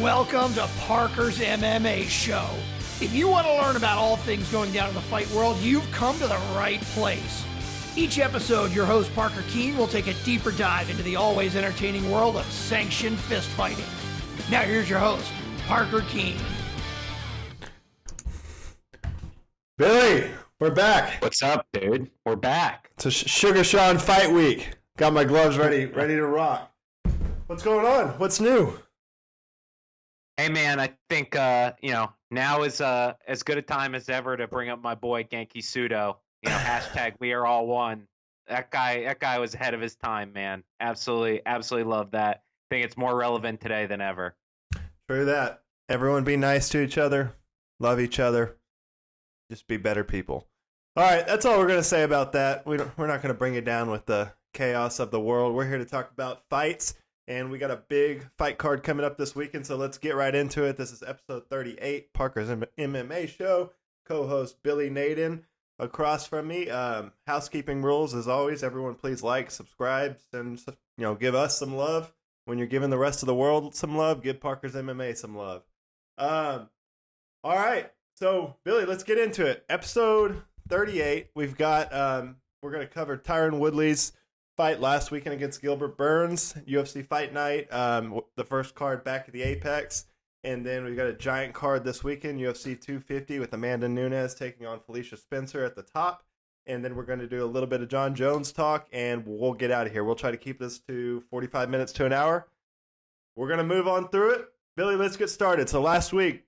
Welcome to Parker's MMA Show. If you want to learn about all things going down in the fight world, you've come to the right place. Each episode, your host Parker Keane will take a deeper dive into the always entertaining world of sanctioned fist fighting. Now here's your host, Parker Keane. Billy, we're back. What's up, dude? We're back. It's a Suga Sean fight week. Got my gloves ready to rock. What's going on? What's new? Hey, man, I think, now is as good a time as ever to bring up my boy Genki Sudo. Hashtag we are all one. That guy was ahead of his time, man. Absolutely love that. I think it's more relevant today than ever. True that. Everyone be nice to each other. Love each other. Just be better people. All right, that's all we're going to say about that. We're not going to bring it down with the chaos of the world. We're here to talk about fights, and we got a big fight card coming up this weekend, so let's get right into it. This is episode 38, Parker's MMA Show. Co-host Billy Nayden across from me. Housekeeping rules, as always. Everyone please like, subscribe, and give us some love. When you're giving the rest of the world some love, give Parker's MMA some love. All right. So, Billy, let's get into it. Episode 38, we've got, we're going to cover Tyron Woodley's fight last weekend against Gilbert Burns, UFC Fight Night, the first card back at the Apex. And then we've got a giant card this weekend, UFC 250, with Amanda Nunes taking on Felicia Spencer at the top. And then we're going to do a little bit of John Jones talk, and we'll get out of here. We'll try to keep this to 45 minutes to an hour. We're going to move on through it. Billy, let's get started. So last week,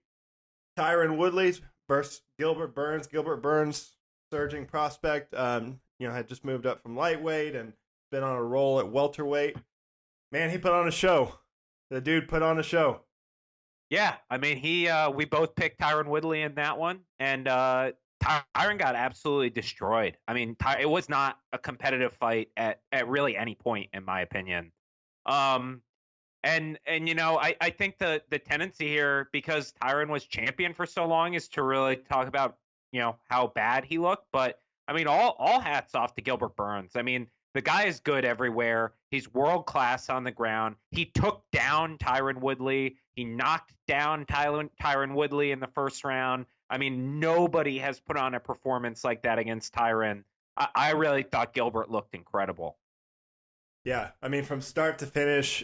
Tyron Woodley versus Gilbert Burns. Gilbert Burns, surging prospect, had just moved up from lightweight and been on a roll at welterweight. Man, he put on a show. The dude put on a show. Yeah, I mean, we both picked Tyron Woodley in that one, and Tyron got absolutely destroyed. I mean, it was not a competitive fight at really any point, in my opinion. I think the tendency here, because Tyron was champion for so long, is to really talk about, how bad he looked. But, I mean, all hats off to Gilbert Burns. I mean, the guy is good everywhere. He's world-class on the ground. He took down Tyron Woodley. He knocked down Tyron Woodley in the first round. I mean, nobody has put on a performance like that against Tyron. I really thought Gilbert looked incredible. Yeah, I mean, from start to finish,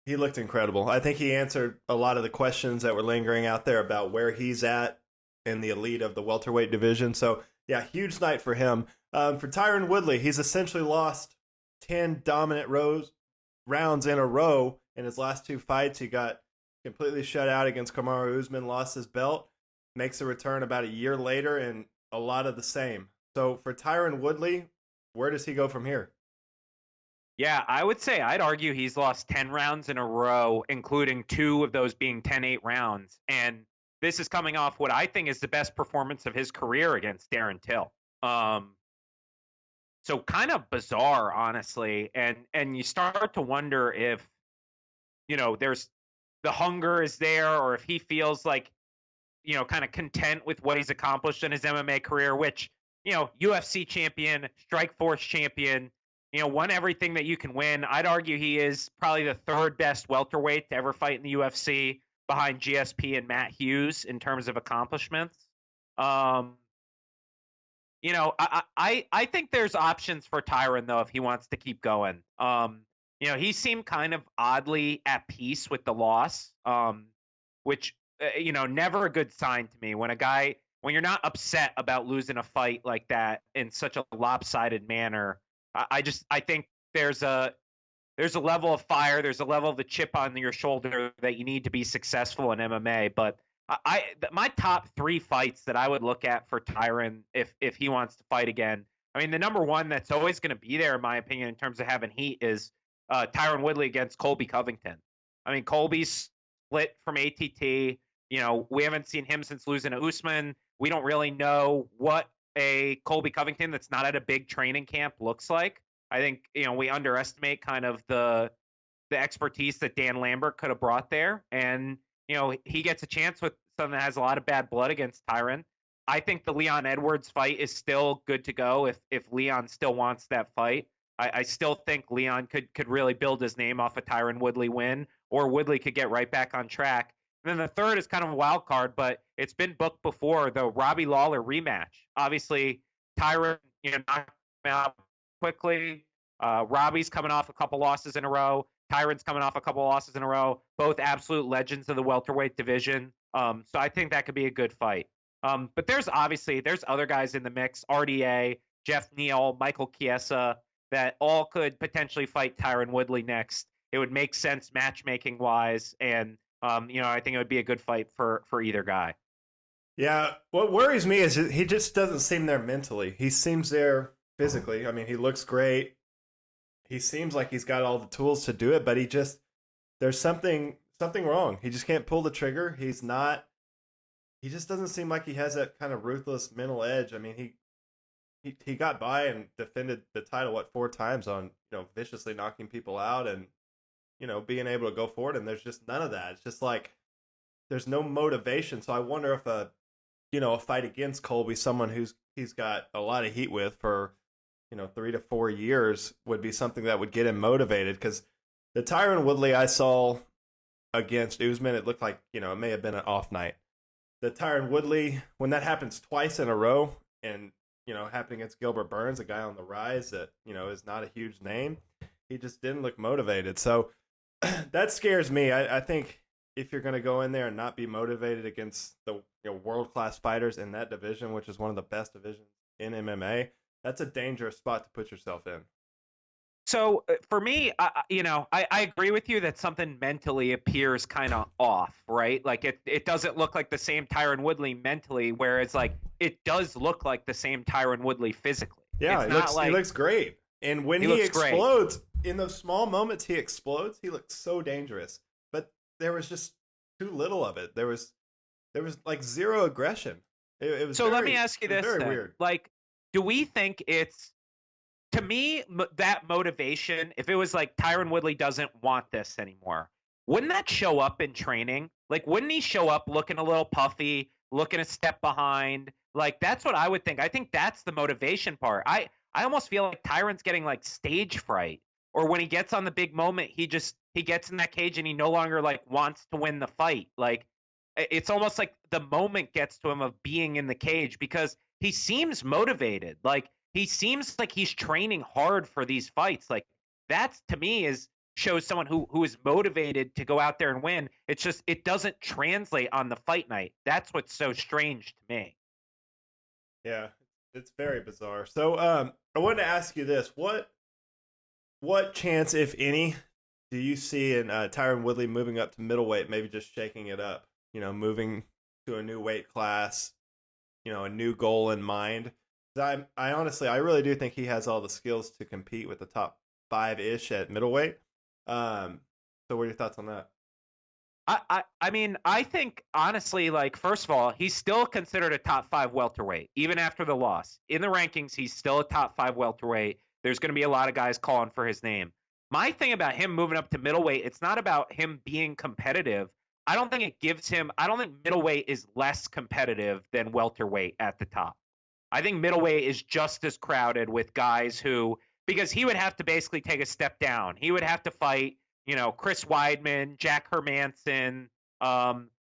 he looked incredible. I think he answered a lot of the questions that were lingering out there about where he's at in the elite of the welterweight division. So, yeah, huge night for him. For Tyron Woodley, he's essentially lost 10 dominant rounds in a row in his last two fights. He got completely shut out against Kamaru Usman, lost his belt, makes a return about a year later, and a lot of the same. So for Tyron Woodley, where does he go from here? Yeah, I'd argue he's lost 10 rounds in a row, including 2 of those being 10-8 rounds. And this is coming off what I think is the best performance of his career against Darren Till. So kind of bizarre, honestly. And you start to wonder if, there's the hunger is there, or if he feels like, kind of content with what he's accomplished in his MMA career, which, UFC champion, Strikeforce champion, won everything that you can win. I'd argue he is probably the third best welterweight to ever fight in the UFC, behind GSP and Matt Hughes in terms of accomplishments. I think there's options for Tyron, though, if he wants to keep going. He seemed kind of oddly at peace with the loss, which, never a good sign to me. When you're not upset about losing a fight like that in such a lopsided manner, I think there's a level of fire, there's a level of the chip on your shoulder that you need to be successful in MMA. But my top 3 fights that I would look at for Tyron if he wants to fight again, I mean, the number one that's always going to be there, in my opinion, in terms of having heat, is Tyron Woodley against Colby Covington. I mean, Colby's split from ATT. We haven't seen him since losing to Usman. We don't really know what a Colby Covington that's not at a big training camp looks like. I think, we underestimate kind of the expertise that Dan Lambert could have brought there. And, he gets a chance with someone that has a lot of bad blood against Tyron. I think the Leon Edwards fight is still good to go if Leon still wants that fight. I still think Leon could really build his name off a Tyron Woodley win, or Woodley could get right back on track. And then the third is kind of a wild card, but it's been booked before, the Robbie Lawler rematch. Obviously, Tyron, knocked him out quickly. Robbie's coming off a couple losses in a row. Tyron's coming off a couple losses in a row. Both absolute legends of the welterweight division. So I think that could be a good fight. But there's other guys in the mix, RDA, Jeff Neal, Michael Chiesa, that all could potentially fight Tyron Woodley next. It would make sense matchmaking wise, and I think it would be a good fight for either guy. Yeah, what worries me is he just doesn't seem there mentally. He seems there physically. I mean, he looks great. He seems like he's got all the tools to do it, but there's something wrong. He just can't pull the trigger. He just doesn't seem like he has that kind of ruthless mental edge. I mean, he got by and defended the title 4 times on viciously knocking people out and being able to go forward, and there's just none of that. It's just like there's no motivation. So I wonder if a fight against Colby, someone he's got a lot of heat with for 3 to 4 years, would be something that would get him motivated. Because the Tyron Woodley I saw against Usman, it looked like it may have been an off night. The Tyron Woodley, when that happens twice in a row, and happening against Gilbert Burns, a guy on the rise that is not a huge name, he just didn't look motivated. So that scares me. I think if you're going to go in there and not be motivated against the world-class fighters in that division, which is one of the best divisions in MMA, that's a dangerous spot to put yourself in. So for me, I agree with you that something mentally appears kind of off, right? Like it doesn't look like the same Tyron Woodley mentally, whereas like it does look like the same Tyron Woodley physically. Yeah, he looks great. And when he explodes, in those small moments he explodes, he looks so dangerous. But there was just too little of it. There was like zero aggression. It was let me ask you this very then. Weird. Like, do we think it's, to me, that motivation, if it was like Tyron Woodley doesn't want this anymore, wouldn't that show up in training? Like, wouldn't he show up looking a little puffy, looking a step behind? Like, that's what I would think. I think that's the motivation part. I almost feel like Tyron's getting like stage fright, or when he gets on the big moment, he gets in that cage and he no longer like wants to win the fight. Like, it's almost like the moment gets to him of being in the cage, because he seems motivated. Like, he seems like he's training hard for these fights. Like, that's, to me, shows someone who is motivated to go out there and win. It's just, it doesn't translate on the fight night. That's what's so strange to me. Yeah, it's very bizarre. So I wanted to ask you this. What chance, if any, do you see in Tyron Woodley moving up to middleweight, maybe just shaking it up, moving to a new weight class, a new goal in mind? I honestly, I really do think he has all the skills to compete with the top 5-ish at middleweight. So what are your thoughts on that? I mean, I think, honestly, like, first of all, he's still considered a top 5 welterweight, even after the loss. In the rankings, he's still a top 5 welterweight. There's going to be a lot of guys calling for his name. My thing about him moving up to middleweight, it's not about him being competitive. I don't think middleweight is less competitive than welterweight at the top. I think middleweight is just as crowded with guys because he would have to basically take a step down. He would have to fight, Chris Weidman, Jack Hermanson,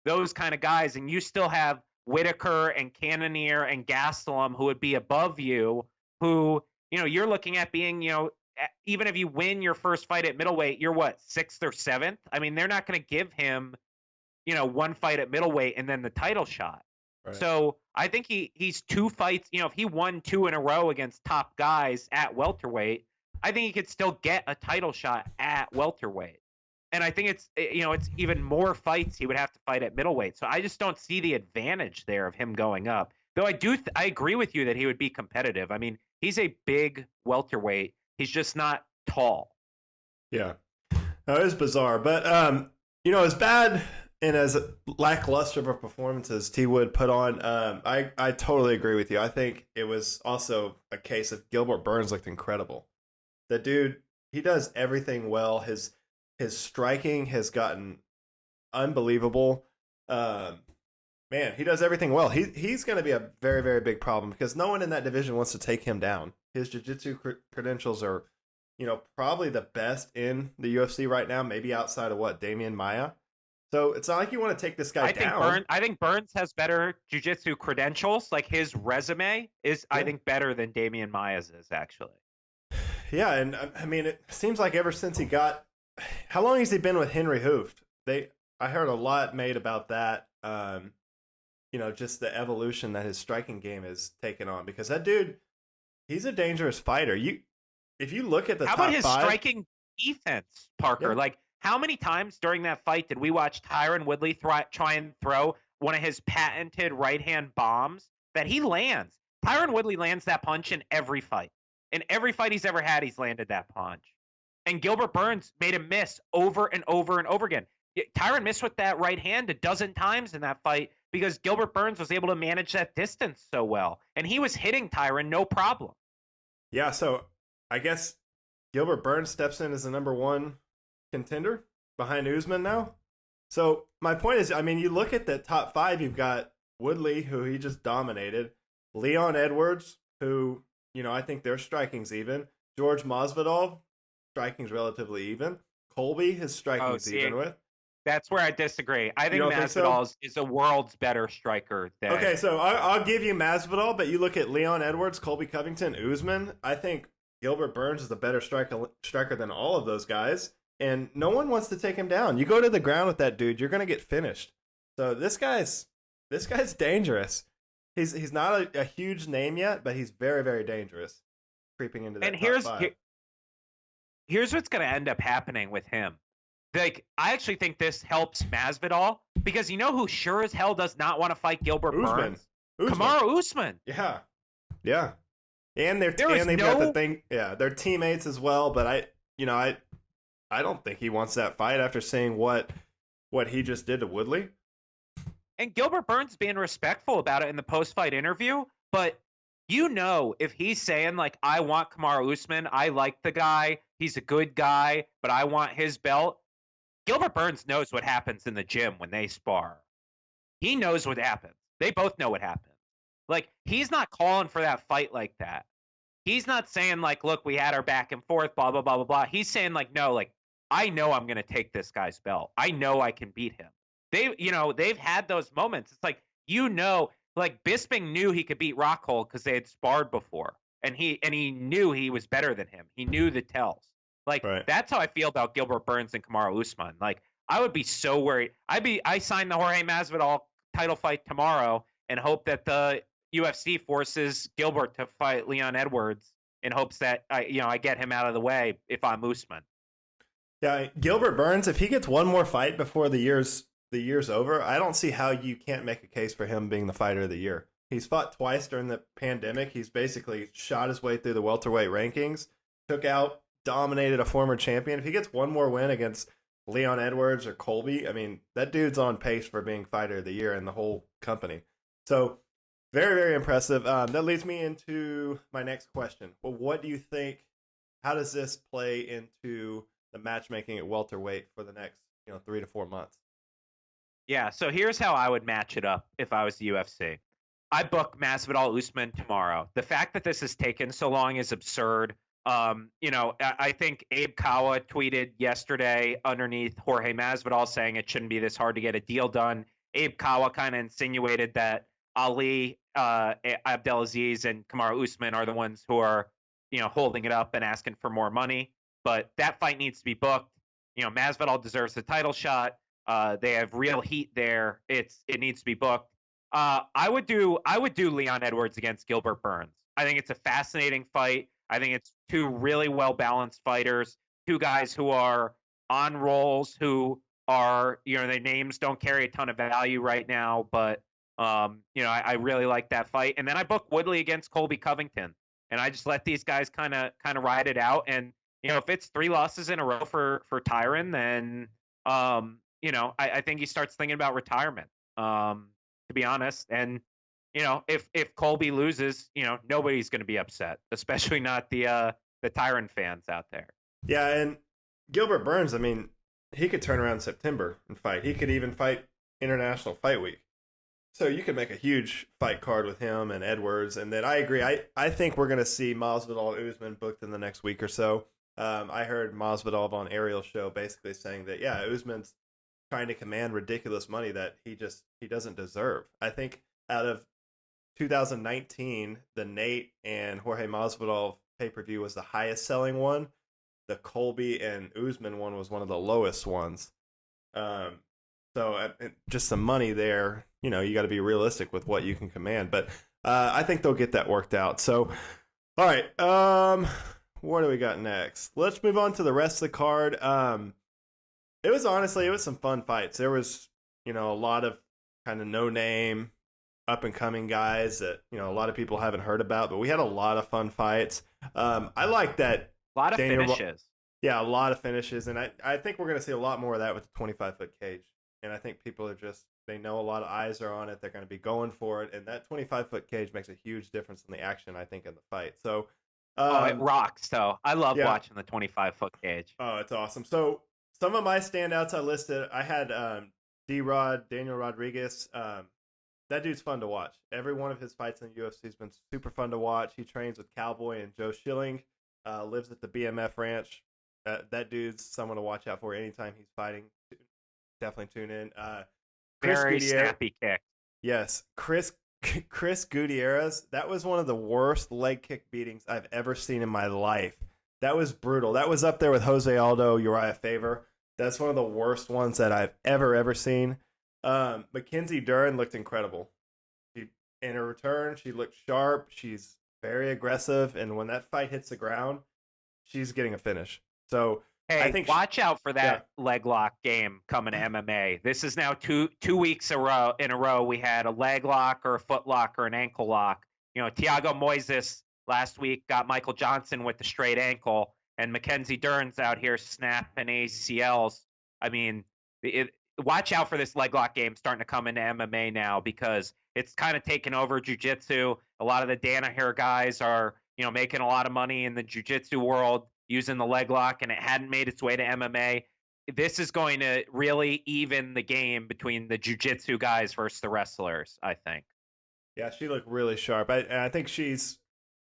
those kind of guys. And you still have Whitaker and Cannonier and Gastelum who would be above you, who, you're looking at being, even if you win your first fight at middleweight, you're what, 6th or 7th? I mean, they're not going to give him, one fight at middleweight and then the title shot. Right. So I think he's 2 fights. If he won 2 in a row against top guys at welterweight, I think he could still get a title shot at welterweight. And I think it's even more fights he would have to fight at middleweight. So I just don't see the advantage there of him going up. Though I agree with you that he would be competitive. I mean, he's a big welterweight. He's just not tall. Yeah, no, it is bizarre. But as bad and as lackluster of a performance as T Wood put on, I totally agree with you. I think it was also a case of Gilbert Burns looked incredible. The dude, he does everything well. His striking has gotten unbelievable. Man, he does everything well. He's going to be a very, very big problem because no one in that division wants to take him down. His jiu-jitsu credentials are probably the best in the UFC right now, maybe outside of Damian Maia. So it's not like you want to take this guy down. I think Burns has better jiu-jitsu credentials. Like his resume is, I think, better than Damian Maia's is actually. Yeah, and I mean, it seems like ever since he got, how long has he been with Henry Hooft? I heard a lot made about that. Just the evolution that his striking game has taken on, because that dude, he's a dangerous fighter. If you look at the how top about his five, striking defense, Parker? Yeah. Like, how many times during that fight did we watch Tyron Woodley try and throw one of his patented right-hand bombs that he lands? Tyron Woodley lands that punch in every fight. In every fight he's ever had, he's landed that punch. And Gilbert Burns made him miss over and over and over again. Tyron missed with that right hand a dozen times in that fight because Gilbert Burns was able to manage that distance so well. And he was hitting Tyron no problem. Yeah, so I guess Gilbert Burns steps in as the number one contender behind Usman now. So my point is, I mean, you look at the top five, you've got Woodley, who he just dominated, Leon Edwards, who, I think their striking's even, George Masvidal, striking's relatively even, Colby, his striking's even with. That's where I disagree. I think Masvidal is a world's better striker than... Okay, so I'll give you Masvidal, but you look at Leon Edwards, Colby Covington, Usman, I think Gilbert Burns is a better striker than all of those guys. And no one wants to take him down. You go to the ground with that dude, you're going to get finished. So this guy's dangerous. He's not a huge name yet, but he's very, very dangerous. Creeping into that top five. Here's what's going to end up happening with him. Like, I actually think this helps Masvidal because you know who sure as hell does not want to fight Gilbert Burns? Kamaru Usman. Yeah. And they've got the thing. Yeah, they're teammates as well. But I don't think he wants that fight after seeing what he just did to Woodley. And Gilbert Burns being respectful about it in the post-fight interview, but if he's saying, like, I want Kamaru Usman, I like the guy, he's a good guy, but I want his belt, Gilbert Burns knows what happens in the gym when they spar. He knows what happens. They both know what happens. Like, he's not calling for that fight like that. He's not saying, like, look, we had our back and forth, blah, blah, blah, blah, blah. He's saying, like, no, like, I know I'm going to take this guy's belt. I know I can beat him. They've had those moments. It's like, like Bisping knew he could beat Rockhold because they had sparred before. And he knew he was better than him. He knew the tells. Like, right. That's how I feel about Gilbert Burns and Kamaru Usman. Like, I would be so worried. I signed the Jorge Masvidal title fight tomorrow and hope that the UFC forces Gilbert to fight Leon Edwards in hopes that I get him out of the way if I'm Usman. Yeah, Gilbert Burns, if he gets one more fight before the year's over, I don't see how you can't make a case for him being the fighter of the year. He's fought twice during the pandemic. He's basically shot his way through the welterweight rankings, dominated a former champion. If he gets one more win against Leon Edwards or Colby, I mean, that dude's on pace for being fighter of the year in the whole company. So, very, very impressive. That leads me into my next question. Well, what do you think, how does this play into the matchmaking at welterweight for the next 3 to 4 months? Yeah, so here's how I would match it up if I was the UFC. I book Masvidal Usman tomorrow. The fact that this has taken so long is absurd. I think Abe Kawa tweeted yesterday underneath Jorge Masvidal saying it shouldn't be this hard to get a deal done. Abe Kawa kind of insinuated that Ali, Abdelaziz, and Kamaru Usman are the ones who are, holding it up and asking for more money. But that fight needs to be booked. Masvidal deserves the title shot. They have real heat there. It needs to be booked. I would do Leon Edwards against Gilbert Burns. I think it's a fascinating fight. I think it's two really well-balanced fighters, two guys who are on rolls, who are, their names don't carry a ton of value right now, but, I really like that fight. And then I book Woodley against Colby Covington, and I just let these guys kind of ride it out. And, if it's 3 losses in a row for Tyron, then, I think he starts thinking about retirement, to be honest. And, if Colby loses, nobody's going to be upset, especially not the Tyron fans out there. Yeah, and Gilbert Burns, I mean, he could turn around in September and fight. He could even fight International Fight Week. So you could make a huge fight card with him and Edwards. And then I agree. I think we're going to see Masvidal Usman booked in the next week or so. I heard Masvidal on Ariel's show basically saying that, yeah, Usman's trying to command ridiculous money that he doesn't deserve. I think out of 2019, the Nate and Jorge Masvidal pay-per-view was the highest selling one. The Colby and Usman one was one of the lowest ones. So just some money there. You know, you got to be realistic with what you can command. But I think they'll get that worked out. So, all right. What do we got next? Let's move on to the rest of the card. It was some fun fights. There was, a lot of kind of no-name, up-and-coming guys that, a lot of people haven't heard about. But we had a lot of fun fights. I like that. A lot of finishes. Yeah, a lot of finishes. And I think we're going to see a lot more of that with the 25-foot cage. And I think people are they know a lot of eyes are on it. They're going to be going for it. And that 25-foot cage makes a huge difference in the action, I think, in the fight. So, it rocks, though. I love watching the 25-foot cage. Oh, it's awesome. So some of my standouts I listed, I had D-Rod, Daniel Rodriguez. That dude's fun to watch. Every one of his fights in the UFC has been super fun to watch. He trains with Cowboy and Joe Schilling, lives at the BMF Ranch. That dude's someone to watch out for anytime he's fighting. Definitely tune in. Very snappy kick. Yes, Chris Gutierrez. That was one of the worst leg kick beatings I've ever seen in my life. That was brutal. That was up there with Jose Aldo, Uriah Faber. That's one of the worst ones that I've ever seen. Mackenzie Dern looked incredible. In her return, she looked sharp. She's very aggressive, and when that fight hits the ground, she's getting a finish. So hey, I think watch out for that leg lock game coming to MMA. This is now two weeks in a row. We had a leg lock or a foot lock or an ankle lock. Thiago Moises last week got Michael Johnson with the straight ankle, and Mackenzie Dern's out here snapping ACLs. I mean, watch out for this leg lock game starting to come into MMA now because it's kind of taken over jiu-jitsu. A lot of the Danaher guys are, making a lot of money in the jiu-jitsu world using the leg lock, and it hadn't made its way to MMA. This is going to really even the game between the jiu-jitsu guys versus the wrestlers, I think. Yeah, she looked really sharp. I think she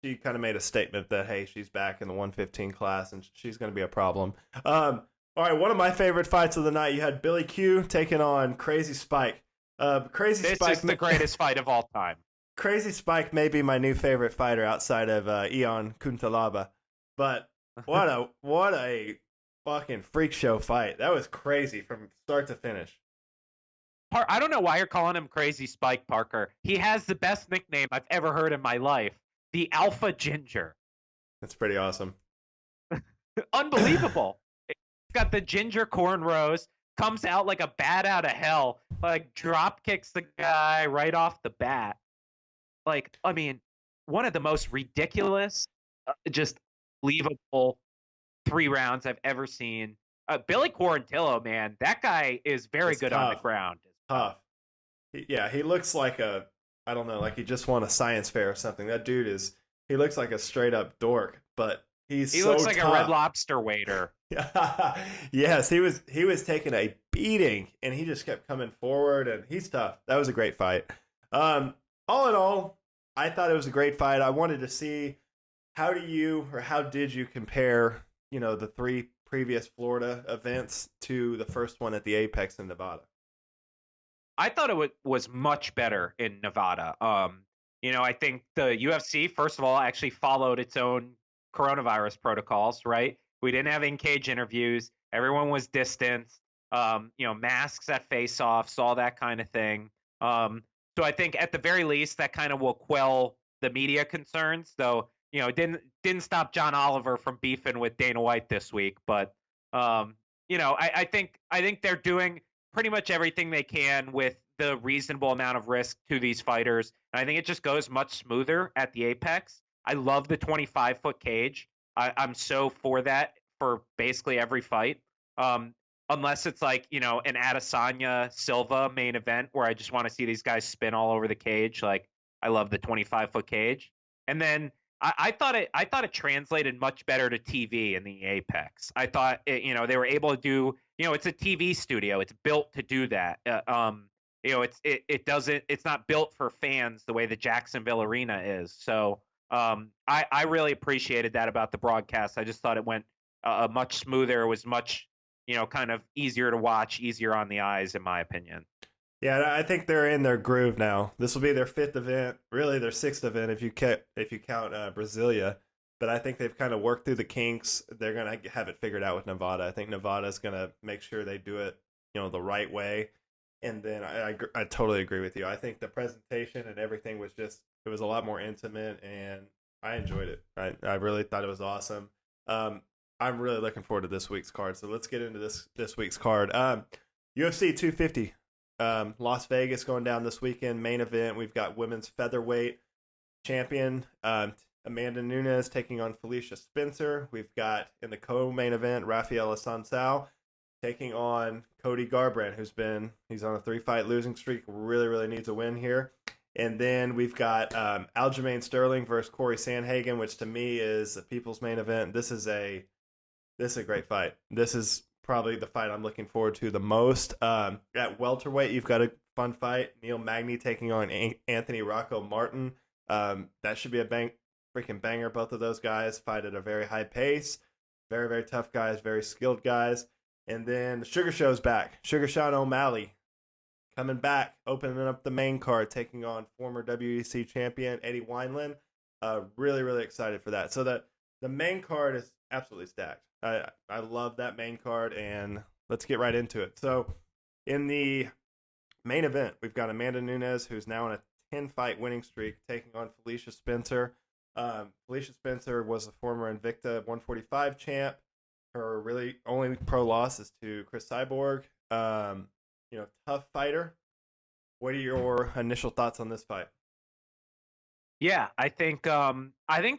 kind of made a statement that, hey, she's back in the 115 class, and she's going to be a problem. All right, one of my favorite fights of the night, you had Billy Q taking on Crazy Spike. This is the greatest fight of all time. Crazy Spike may be my new favorite fighter outside of Ion Kuntalaba, but what a fucking freak show fight. That was crazy from start to finish. I don't know why you're calling him Crazy Spike, Parker. He has the best nickname I've ever heard in my life, the Alpha Ginger. That's pretty awesome. Unbelievable. He's got the ginger cornrows, comes out like a bat out of hell, like drop kicks the guy right off the bat. Like, I mean, one of the most ridiculous, just believable 3 rounds I've ever seen. Billy Quarantillo, man, that guy is very good on the ground. Tough. He looks like like he just won a science fair or something. That dude he looks like a straight up dork, but he looks like tough. a Red Lobster waiter. Yes, he was taking a beating, and he just kept coming forward, and he's tough. That was a great fight. All in all, I thought it was a great fight. I wanted to see how did you compare, the 3 previous Florida events to the first one at the Apex in Nevada? I thought it was much better in Nevada. I think the UFC, first of all, actually followed its own coronavirus protocols, right? We didn't have in-cage interviews. Everyone was distanced. Masks at face-offs, all that kind of thing. So I think at the very least that kind of will quell the media concerns, though. It didn't stop John Oliver from beefing with Dana White this week, but I think they're doing pretty much everything they can with the reasonable amount of risk to these fighters. And I think it just goes much smoother at the Apex. I love the 25-foot cage. I'm so for that for basically every fight. Unless it's like, an Adesanya Silva main event where I just want to see these guys spin all over the cage. Like, I love the 25-foot cage. And then I thought it translated much better to TV in the Apex. I thought they were able to do, it's a TV studio. It's built to do that. It's not built for fans the way the Jacksonville Arena is. So I really appreciated that about the broadcast. I just thought it went much smoother. It was much, kind of easier to watch, easier on the eyes, in my opinion. Yeah, I think they're in their groove now. This will be their 5th event, really their 6th event if you count Brasilia. But I think they've kind of worked through the kinks. They're gonna have it figured out with Nevada. I think Nevada's gonna make sure they do it, the right way. And then I totally agree with you. I think the presentation and everything was it was a lot more intimate, and I enjoyed it. I really thought it was awesome. I'm really looking forward to this week's card. So let's get into this week's card. UFC 250. Las Vegas going down this weekend. Main event, we've got women's featherweight champion Amanda Nunes taking on Felicia Spencer. We've got in the co-main event Rafaela Sansao taking on Cody Garbrandt, he's on a 3-fight losing streak. Really, really needs a win here. And then we've got Aljamain Sterling versus Cory Sandhagen, which to me is a people's main event. This is a great fight. This is probably the fight I'm looking forward to the most. At welterweight, you've got a fun fight. Neil Magny taking on Anthony Rocco Martin. That should be a freaking banger. Both of those guys fight at a very high pace. Very, very tough guys, very skilled guys. And then the Sugar Show's back. Suga Sean O Malley coming back, opening up the main card, taking on former WEC champion Eddie Wineland. Really, really excited for that. So the main card is absolutely stacked. I love that main card, and let's get right into it. So in the main event, we've got Amanda Nunes, who's now on a 10-fight winning streak, taking on Felicia Spencer. Felicia Spencer was a former Invicta 145 champ. Her really only pro loss is to Chris Cyborg. Tough fighter. What are your initial thoughts on this fight? Yeah, I think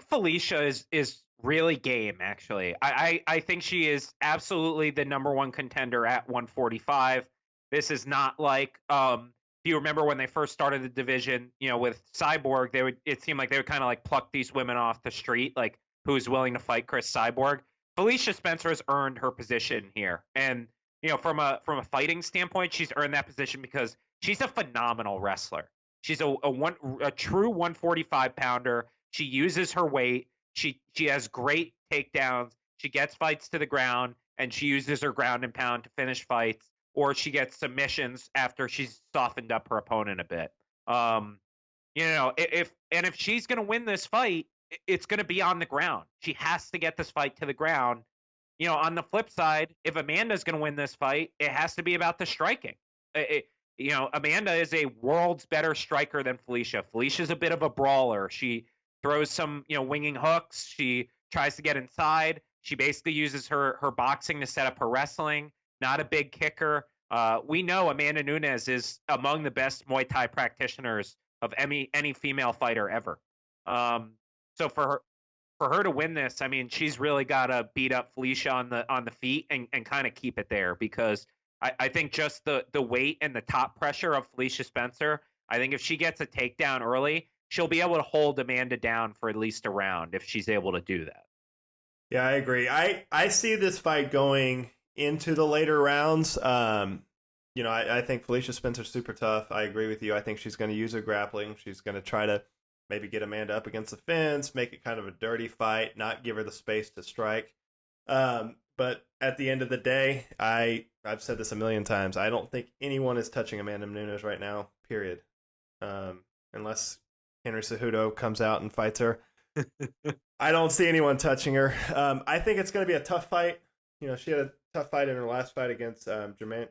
Felicia is really game, actually. I think she is absolutely the number one contender at 145. This is not like if you remember when they first started the division, with Cyborg, it seemed like they would kind of like pluck these women off the street, like who's willing to fight Chris Cyborg. Felicia Spencer has earned her position here. And from a fighting standpoint, she's earned that position because she's a phenomenal wrestler. She's a true 145 pounder. She uses her weight. She has great takedowns. She gets fights to the ground, and she uses her ground and pound to finish fights, or she gets submissions after she's softened up her opponent a bit. If she's going to win this fight, it's going to be on the ground. She has to get this fight to the ground. On the flip side, if Amanda's going to win this fight, it has to be about the striking. Amanda is a world's better striker than Felicia. Felicia's a bit of a brawler. She throws some, winging hooks. She tries to get inside. She basically uses her boxing to set up her wrestling. Not a big kicker. We know Amanda Nunes is among the best Muay Thai practitioners of any female fighter ever. So for her to win this, I mean, she's really got to beat up Felicia on the feet and kind of keep it there, because I think just the weight and the top pressure of Felicia Spencer, I think if she gets a takedown early, she'll be able to hold Amanda down for at least a round if she's able to do that. Yeah, I agree. I see this fight going into the later rounds. I think Felicia Spencer's super tough. I agree with you. I think she's going to use her grappling. She's going to try to maybe get Amanda up against the fence, make it kind of a dirty fight, not give her the space to strike. But at the end of the day, I've said this a million times. I don't think anyone is touching Amanda Nunes right now, period. Unless Henry Cejudo comes out and fights her. I don't see anyone touching her. I think it's going to be a tough fight. She had a tough fight in her last fight against Jermaine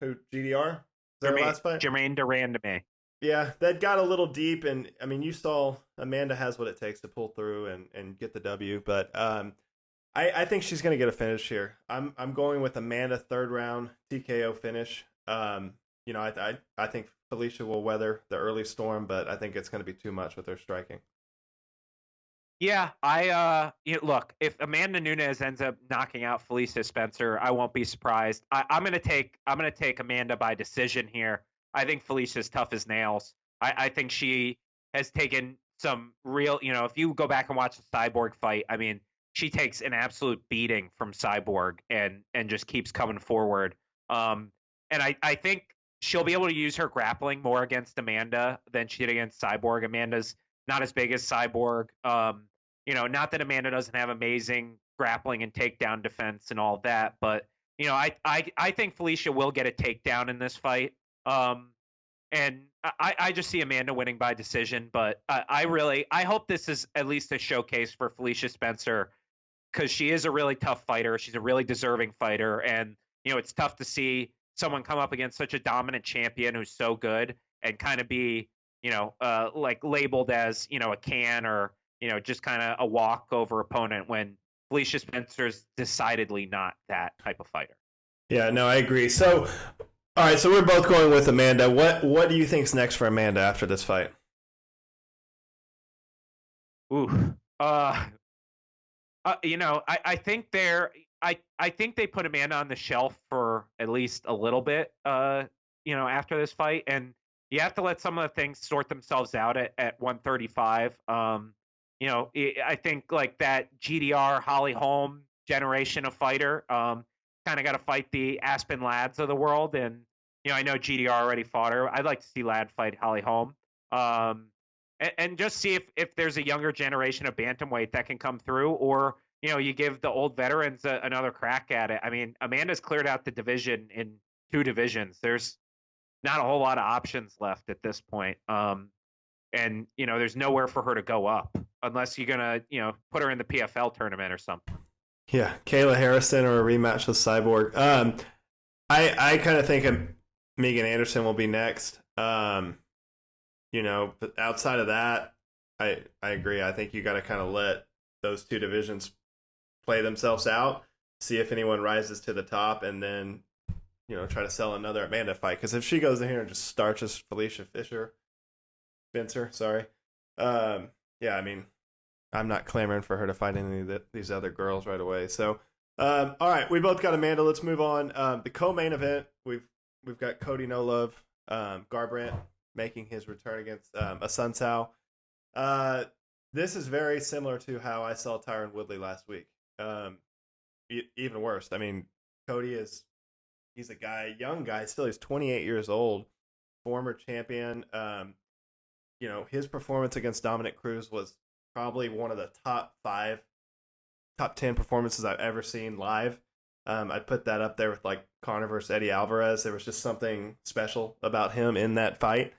GDR. Jermaine Durandame. Yeah, that got a little deep, and I mean, you saw Amanda has what it takes to pull through and get the W, but I think she's going to get a finish here. I'm going with Amanda third round TKO finish. I think Felicia will weather the early storm, but I think it's going to be too much with her striking. Yeah, look, if Amanda Nunes ends up knocking out Felicia Spencer, I won't be surprised. I'm gonna take Amanda by decision here. I think Felicia's tough as nails. I think she has taken some real, if you go back and watch the Cyborg fight, I mean, she takes an absolute beating from Cyborg and just keeps coming forward. And I think she'll be able to use her grappling more against Amanda than she did against Cyborg. Amanda's not as big as Cyborg. Not that Amanda doesn't have amazing grappling and takedown defense and all that. But I think Felicia will get a takedown in this fight. And I just see Amanda winning by decision. But I hope this is at least a showcase for Felicia Spencer, because she is a really tough fighter. She's a really deserving fighter, and it's tough to see someone come up against such a dominant champion who's so good and kind of be like labeled as a can, or just kind of a walkover opponent, when Felicia Spencer's decidedly not that type of fighter. Yeah, no, I agree. So, all right, so we're both going with Amanda. What do you think's next for Amanda after this fight? Ooh, I think I think they put Amanda on the shelf for at least a little bit, after this fight, and you have to let some of the things sort themselves out at 135. I think like that GDR Holly Holm generation of fighter, kind of got to fight the Aspen Lads of the world, and I know GDR already fought her. I'd like to see Lad fight Holly Holm, and just see if there's a younger generation of bantamweight that can come through, or you give the old veterans another crack at it. I mean, Amanda's cleared out the division in 2 divisions. There's not a whole lot of options left at this point. And there's nowhere for her to go up unless you're gonna, put her in the PFL tournament or something. Yeah, Kayla Harrison or a rematch with Cyborg. I kind of think Megan Anderson will be next. But outside of that, I agree. I think you got to kind of let those 2 divisions play themselves out, see if anyone rises to the top, and then try to sell another Amanda fight. Because if she goes in here and just starches Felicia Spencer, sorry. Yeah, I mean, I'm not clamoring for her to fight any of these other girls right away. So, all right, we both got Amanda. Let's move on. The co-main event, we've got Cody No Love, Garbrandt making his return against Asuncao. This is very similar to how I saw Tyron Woodley last week. Even worse. I mean, Cody he's a young guy, still he's 28 years old, former champion. His performance against Dominic Cruz was probably one of the top 10 performances I've ever seen live. I'd put that up there with like Conor versus Eddie Alvarez. There was just something special about him in that fight.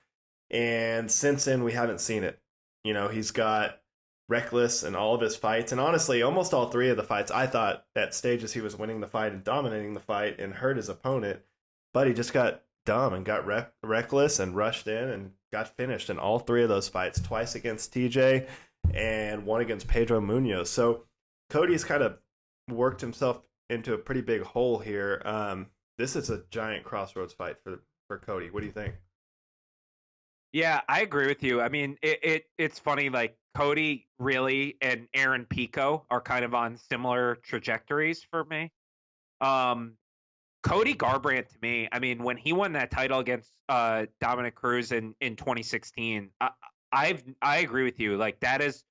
And since then, we haven't seen it. He's got reckless in all of his fights. And honestly, almost all 3 of the fights, I thought at stages he was winning the fight and dominating the fight and hurt his opponent. But he just got dumb and got reckless and rushed in and got finished in all 3 of those fights, twice against TJ and one against Pedro Munoz. So Cody's kind of worked himself into a pretty big hole here. This is a giant crossroads fight for Cody. What do you think? Yeah, I agree with you. I mean, it's funny, like Cody really and Aaron Pico are kind of on similar trajectories for me. Cody Garbrandt, to me, I mean, when he won that title against Dominic Cruz in 2016, I agree with you. Like, that is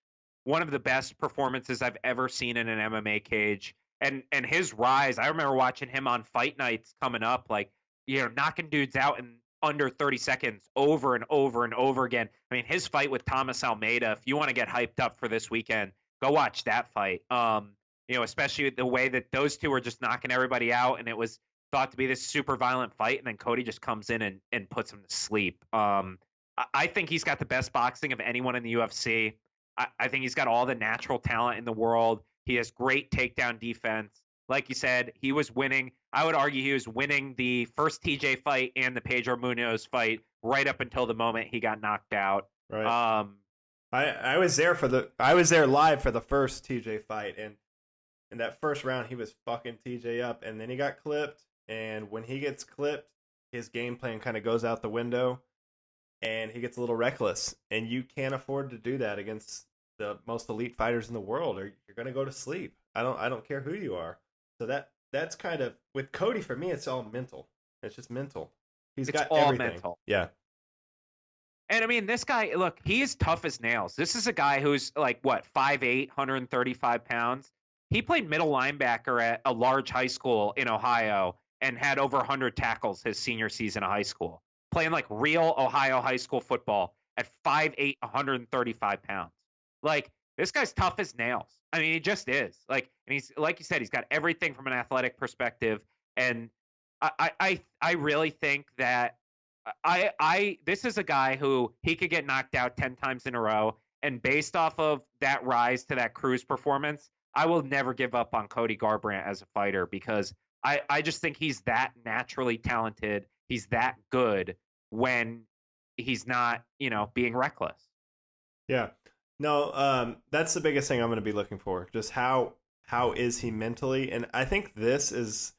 one of the best performances I've ever seen in an MMA cage. And his rise, I remember watching him on fight nights coming up, like, knocking dudes out in under 30 seconds over and over and over again. I mean, his fight with Thomas Almeida, if you want to get hyped up for this weekend, go watch that fight. Especially the way that those 2 were just knocking everybody out, and it was thought to be this super violent fight, and then Cody just comes in and puts him to sleep. I think he's got the best boxing of anyone in the UFC. I think he's got all the natural talent in the world. He has great takedown defense. Like you said, he was winning. I would argue he was winning the first TJ fight and the Pedro Munoz fight right up until the moment he got knocked out. Right. I was there live for the first TJ fight, and in that first round he was fucking TJ up, and then he got clipped. And when he gets clipped, his game plan kind of goes out the window, and he gets a little reckless. And you can't afford to do that against the most elite fighters in the world, or you're going to go to sleep. I don't care who you are. So that's kind of, with Cody, for me, it's all mental. It's just mental. It's got all everything. Mental. Yeah. And I mean, this guy, look, he is tough as nails. This is a guy who's like, 5'8", 135 pounds. He played middle linebacker at a large high school in Ohio and had over 100 tackles his senior season of high school, playing like real Ohio high school football at 5'8", 135 pounds. Like, This guy's tough as nails. I mean, he just is. Like, and he's like you said, he's got everything from an athletic perspective. And I really think that this is a guy who he could get knocked out 10 times in a row. And based off of that rise to that cruise performance, I will never give up on Cody Garbrandt as a fighter because I just think he's that naturally talented. He's that good when he's not, being reckless. Yeah. No, that's the biggest thing I'm going to be looking for. Just how is he mentally? And I think this is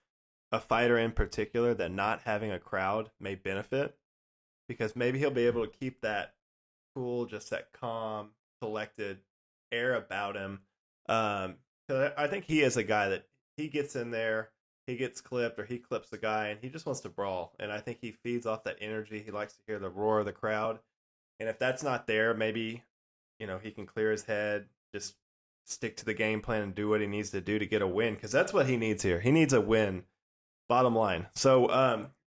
a fighter in particular that not having a crowd may benefit because maybe he'll be able to keep that cool, just that calm, collected air about him. 'Cause I think he is a guy that he gets in there, he gets clipped or he clips the guy and he just wants to brawl. And I think he feeds off that energy. He likes to hear the roar of the crowd. And if that's not there, maybe, he can clear his head, just stick to the game plan and do what he needs to do to get a win. Because that's what he needs here. He needs a win, bottom line. So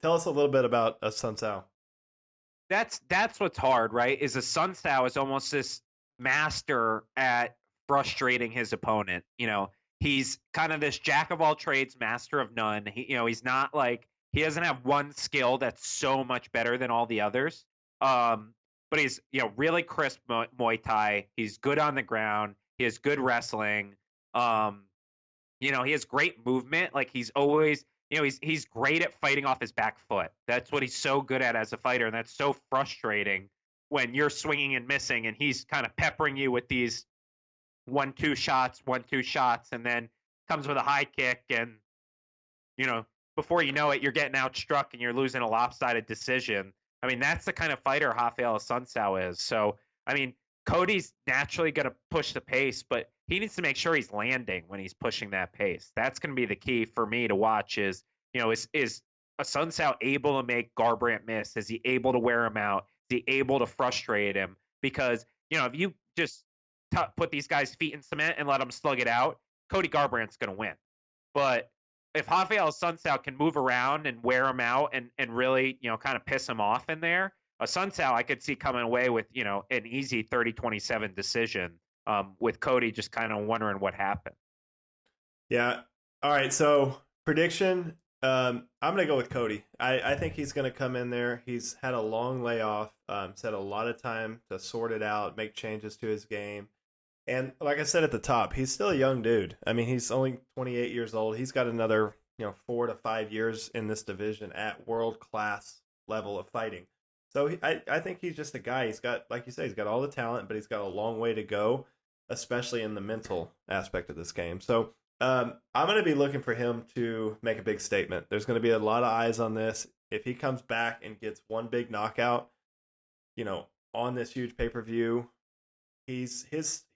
tell us a little bit about Sun Sao. That's what's hard, right? Is a Sun Sao is almost this master at frustrating his opponent. He's kind of this jack of all trades, master of none. He's not like he doesn't have one skill that's so much better than all the others. But he's really crisp Muay Thai. He's good on the ground. He has good wrestling. He has great movement. Like he's always he's great at fighting off his back foot. That's what he's so good at as a fighter, and that's so frustrating when you're swinging and missing, and he's kind of peppering you with these 1-2 shots, and then comes with a high kick, and before you know it, you're getting outstruck and you're losing a lopsided decision. I mean, that's the kind of fighter Rafael Sun Sao is. So, I mean, Cody's naturally going to push the pace, but he needs to make sure he's landing when he's pushing that pace. That's going to be the key for me to watch is a Sun Sao able to make Garbrandt miss? Is he able to wear him out? Is he able to frustrate him? Because, if you just put these guys' feet in cement and let them slug it out, Cody Garbrandt's going to win. But if Rafael Sun Sao can move around and wear him out and really, kind of piss him off in there, a Sun Sao I could see coming away with, an easy 30-27 decision with Cody just kind of wondering what happened. Yeah. All right. So prediction, I'm going to go with Cody. I think he's going to come in there. He's had a long layoff, had a lot of time to sort it out, make changes to his game. And like I said at the top, he's still a young dude. I mean, he's only 28 years old. He's got another, 4 to 5 years in this division at world-class level of fighting. So I think he's just a guy. He's got, like you say, he's got all the talent, but he's got a long way to go, especially in the mental aspect of this game. So I'm going to be looking for him to make a big statement. There's going to be a lot of eyes on this. If he comes back and gets one big knockout, on this huge pay-per-view, he's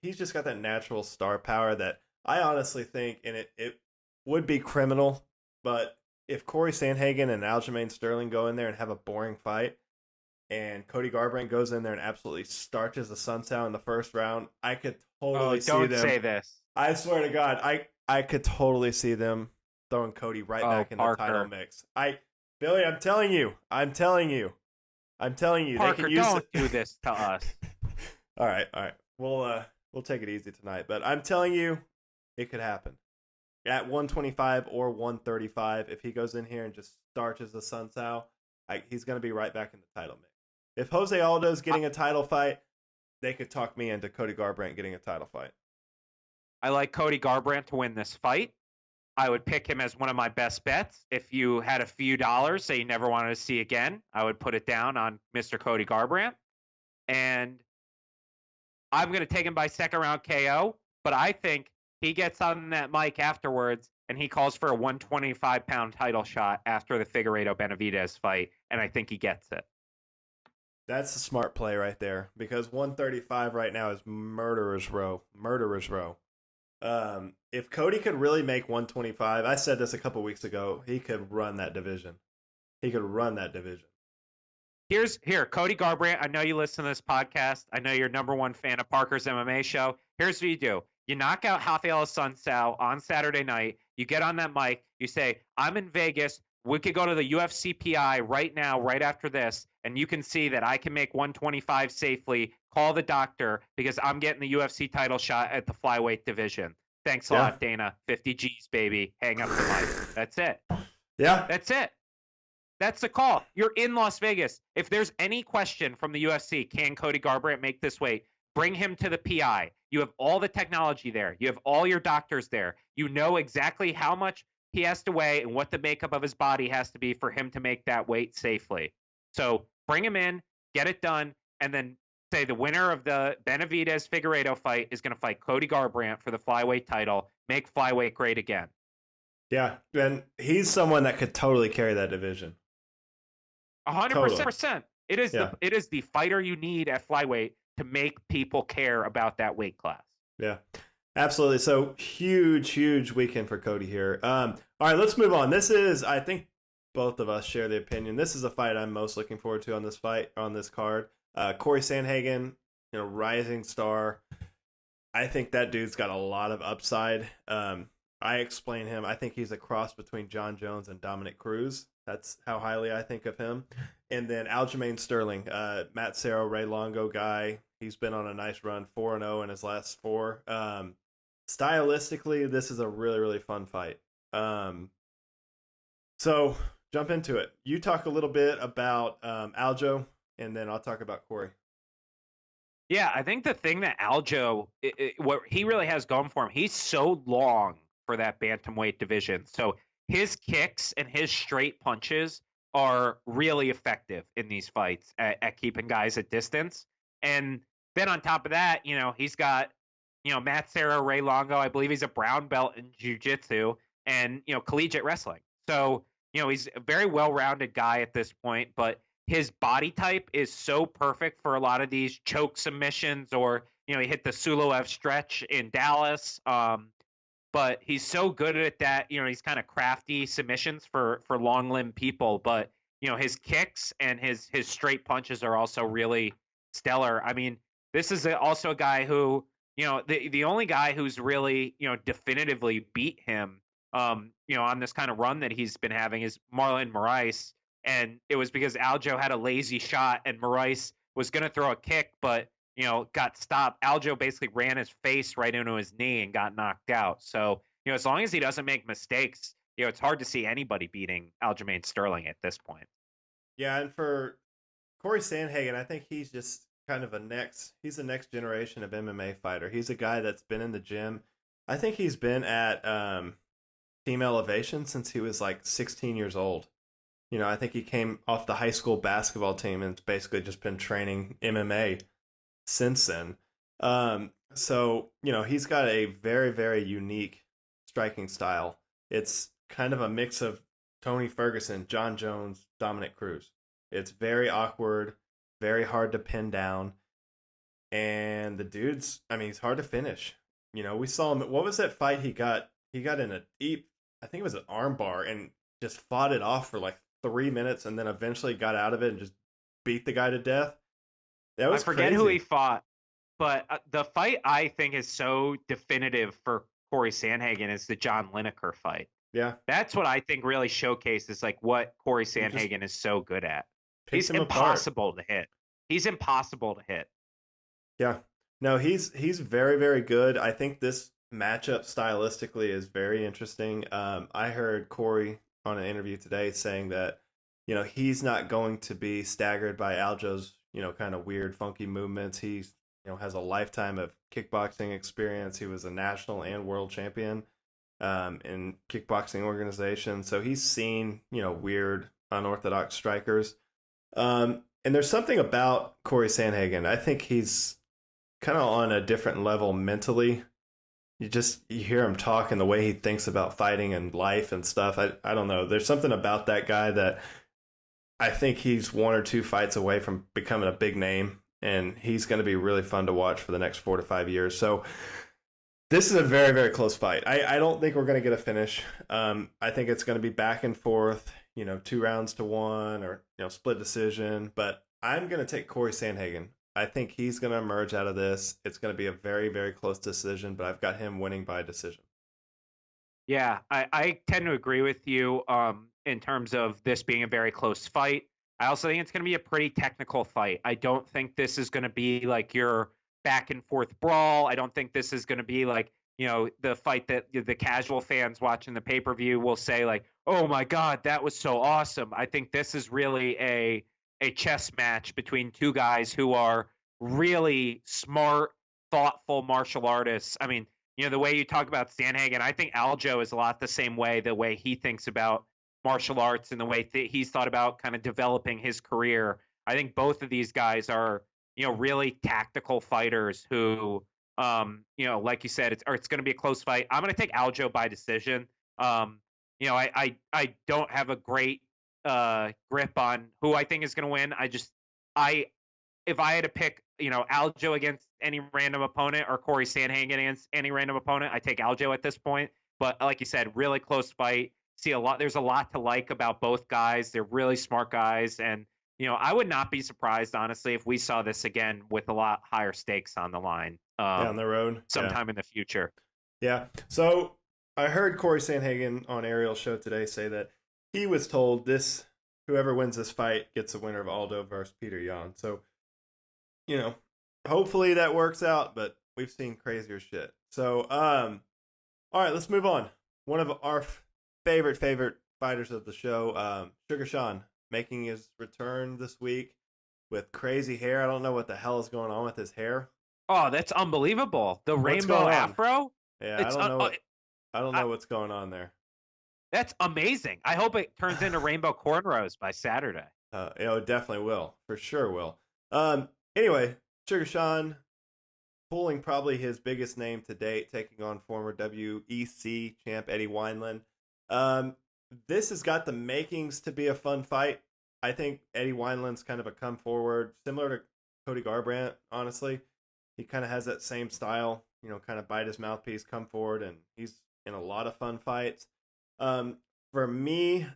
just got that natural star power that I honestly think, and it would be criminal, but if Cory Sandhagen and Aljamain Sterling go in there and have a boring fight, and Cody Garbrandt goes in there and absolutely starches the Sun Sao in the first round, I could totally see them. Don't say this. I swear to God, I could totally see them throwing Cody right back in Parker. the title mix. Billy, I'm telling you. Parker, they can use don't do this to us. All right. We'll take it easy tonight, but I'm telling you, it could happen. At 125 or 135, if he goes in here and just starches the Sun Sao, he's going to be right back in the title mix. If Jose Aldo's getting a title fight, they could talk me into Cody Garbrandt getting a title fight. I like Cody Garbrandt to win this fight. I would pick him as one of my best bets. If you had a few dollars that you never wanted to see again, I would put it down on Mr. Cody Garbrandt. And I'm going to take him by second round KO, but I think he gets on that mic afterwards and he calls for a 125-pound title shot after the Figueiredo Benavidez fight, and I think he gets it. That's a smart play right there, because 135 right now is murderer's row. If Cody could really make 125, I said this a couple weeks ago, he could run that division. Here, Cody Garbrandt, I know you listen to this podcast. I know you're number one fan of Parker's MMA show. Here's what you do. You knock out Rafael Sun Sao on Saturday night. You get on that mic. You say, I'm in Vegas We could go to the UFC PI right now, right after this, and you can see that I can make 125 safely. Call the doctor because I'm getting the UFC title shot at the flyweight division. Thanks a lot, Dana. 50 G's, baby. Hang up the mic. That's it. Yeah. That's it. That's the call. You're in Las Vegas. If there's any question from the UFC, can Cody Garbrandt make this weight? Bring him to the PI. You have all the technology there. You have all your doctors there. You know exactly how much he has to weigh and what the makeup of his body has to be for him to make that weight safely. So bring him in, get it done, and then say the winner of the Benavidez-Figueiredo fight is going to fight Cody Garbrandt for the flyweight title. Make flyweight great again. Yeah, and he's someone that could totally carry that division. 100%. It is the fighter you need at flyweight to make people care about that weight class. Yeah, absolutely. So huge weekend for Cody here. All right, let's move on. This is, I think both of us share the opinion. This is a fight I'm most looking forward to on this card. Cory Sandhagen, rising star. I think that dude's got a lot of upside. I explain him. I think he's a cross between John Jones and Dominic Cruz. That's how highly I think of him. And then Aljamain Sterling, Matt Serra, Ray Longo guy. He's been on a nice run, 4-0 in his last 4. Stylistically, this is a really fun fight. So jump into it. You talk a little bit about Aljo, and then I'll talk about Cory. Yeah, I think the thing that Aljo, what he really has going for him, he's so long for that bantamweight division. So his kicks and his straight punches are really effective in these fights at keeping guys at distance. And then on top of that, he's got, Matt Serra, Ray Longo. I believe he's a brown belt in jiu-jitsu and, collegiate wrestling. So, he's a very well-rounded guy at this point, but his body type is so perfect for a lot of these choke submissions or, he hit the Suloev stretch in Dallas. But he's so good at that. He's kind of crafty submissions for long limb people. But, his kicks and his straight punches are also really stellar. I mean, this is also a guy who, the only guy who's really, definitively beat him, on this kind of run that he's been having is Marlon Moraes. And it was because Aljo had a lazy shot and Moraes was going to throw a kick, but, got stopped. Aljo basically ran his face right into his knee and got knocked out. So, as long as he doesn't make mistakes, it's hard to see anybody beating Aljamain Sterling at this point. Yeah, and for Cory Sandhagen, I think he's just kind of he's the next generation of MMA fighter. He's a guy that's been in the gym. I think he's been at Team Elevation since he was like 16 years old. I think he came off the high school basketball team and basically just been training MMA since then. So, he's got a very unique striking style. It's kind of a mix of Tony Ferguson, John Jones, Dominic Cruz. It's very awkward, very hard to pin down. And the dude's, he's hard to finish. We saw him, what was that fight he got? He got in a deep, I think it was an arm bar and just fought it off for like 3 minutes and then eventually got out of it and just beat the guy to death. That was I forget crazy. Who he fought, but the fight I think is so definitive for Cory Sandhagen is the John Lineker fight. Yeah. That's what I think really showcases like what Cory Sandhagen is so good at. He's impossible to hit. He's impossible to hit. Yeah. No, he's very good. I think this matchup stylistically is very interesting. I heard Cory on an interview today saying that, he's not going to be staggered by Aljo's, kind of weird, funky movements. He's, has a lifetime of kickboxing experience. He was a national and world champion in kickboxing organizations. So he's seen, weird, unorthodox strikers. And there's something about Cory Sandhagen. I think he's kind of on a different level mentally. You hear him talk and the way he thinks about fighting and life and stuff. I don't know. There's something about that guy that I think he's 1 or 2 fights away from becoming a big name, and he's going to be really fun to watch for the next 4 to 5 years. So this is a very, very close fight. I don't think we're going to get a finish. I think it's going to be back and forth, 2 rounds to 1 or, split decision. But I'm going to take Cory Sandhagen. I think he's going to emerge out of this. It's going to be a very, very close decision, but I've got him winning by decision. Yeah, I tend to agree with you. in terms of this being a very close fight. I also think it's going to be a pretty technical fight. I don't think this is going to be like your back and forth brawl. I don't think this is going to be like, the fight that the casual fans watching the pay-per-view will say like, oh my God, that was so awesome. I think this is really a chess match between two guys who are really smart, thoughtful martial artists. I mean, the way you talk about Sandhagen, I think Aljo is a lot the same way, the way he thinks about martial arts and the way he's thought about kind of developing his career. I think both of these guys are, really tactical fighters who, like you said, it's going to be a close fight. I'm going to take Aljo by decision. I don't have a great grip on who I think is going to win. If I had to pick, Aljo against any random opponent or Cory Sandhagen against any random opponent, I take Aljo at this point. But like you said, really close fight. There's a lot to like about both guys. They're really smart guys. And, I would not be surprised, honestly, if we saw this again with a lot higher stakes on the line. Down the road. Sometime in the future. Yeah. So I heard Cory Sandhagen on Ariel's show today say that he was told whoever wins this fight gets the winner of Aldo versus Peter Yan. So, hopefully that works out, but we've seen crazier shit. So, all right, let's move on. One of our favorite fighters of the show, Suga Sean, making his return this week with crazy hair. I don't know what the hell is going on with his hair. Oh, that's unbelievable. The rainbow afro? Yeah, I don't know what's going on there. That's amazing. I hope it turns into rainbow cornrows by Saturday. It definitely will. For sure will. Anyway, Suga Sean pulling probably his biggest name to date, taking on former WEC champ Eddie Wineland. This has got the makings to be a fun fight. I think Eddie Wineland's kind of a come forward, similar to Cody Garbrandt, honestly. He kind of has that same style, kind of bite his mouthpiece, come forward, and he's in a lot of fun fights. For me,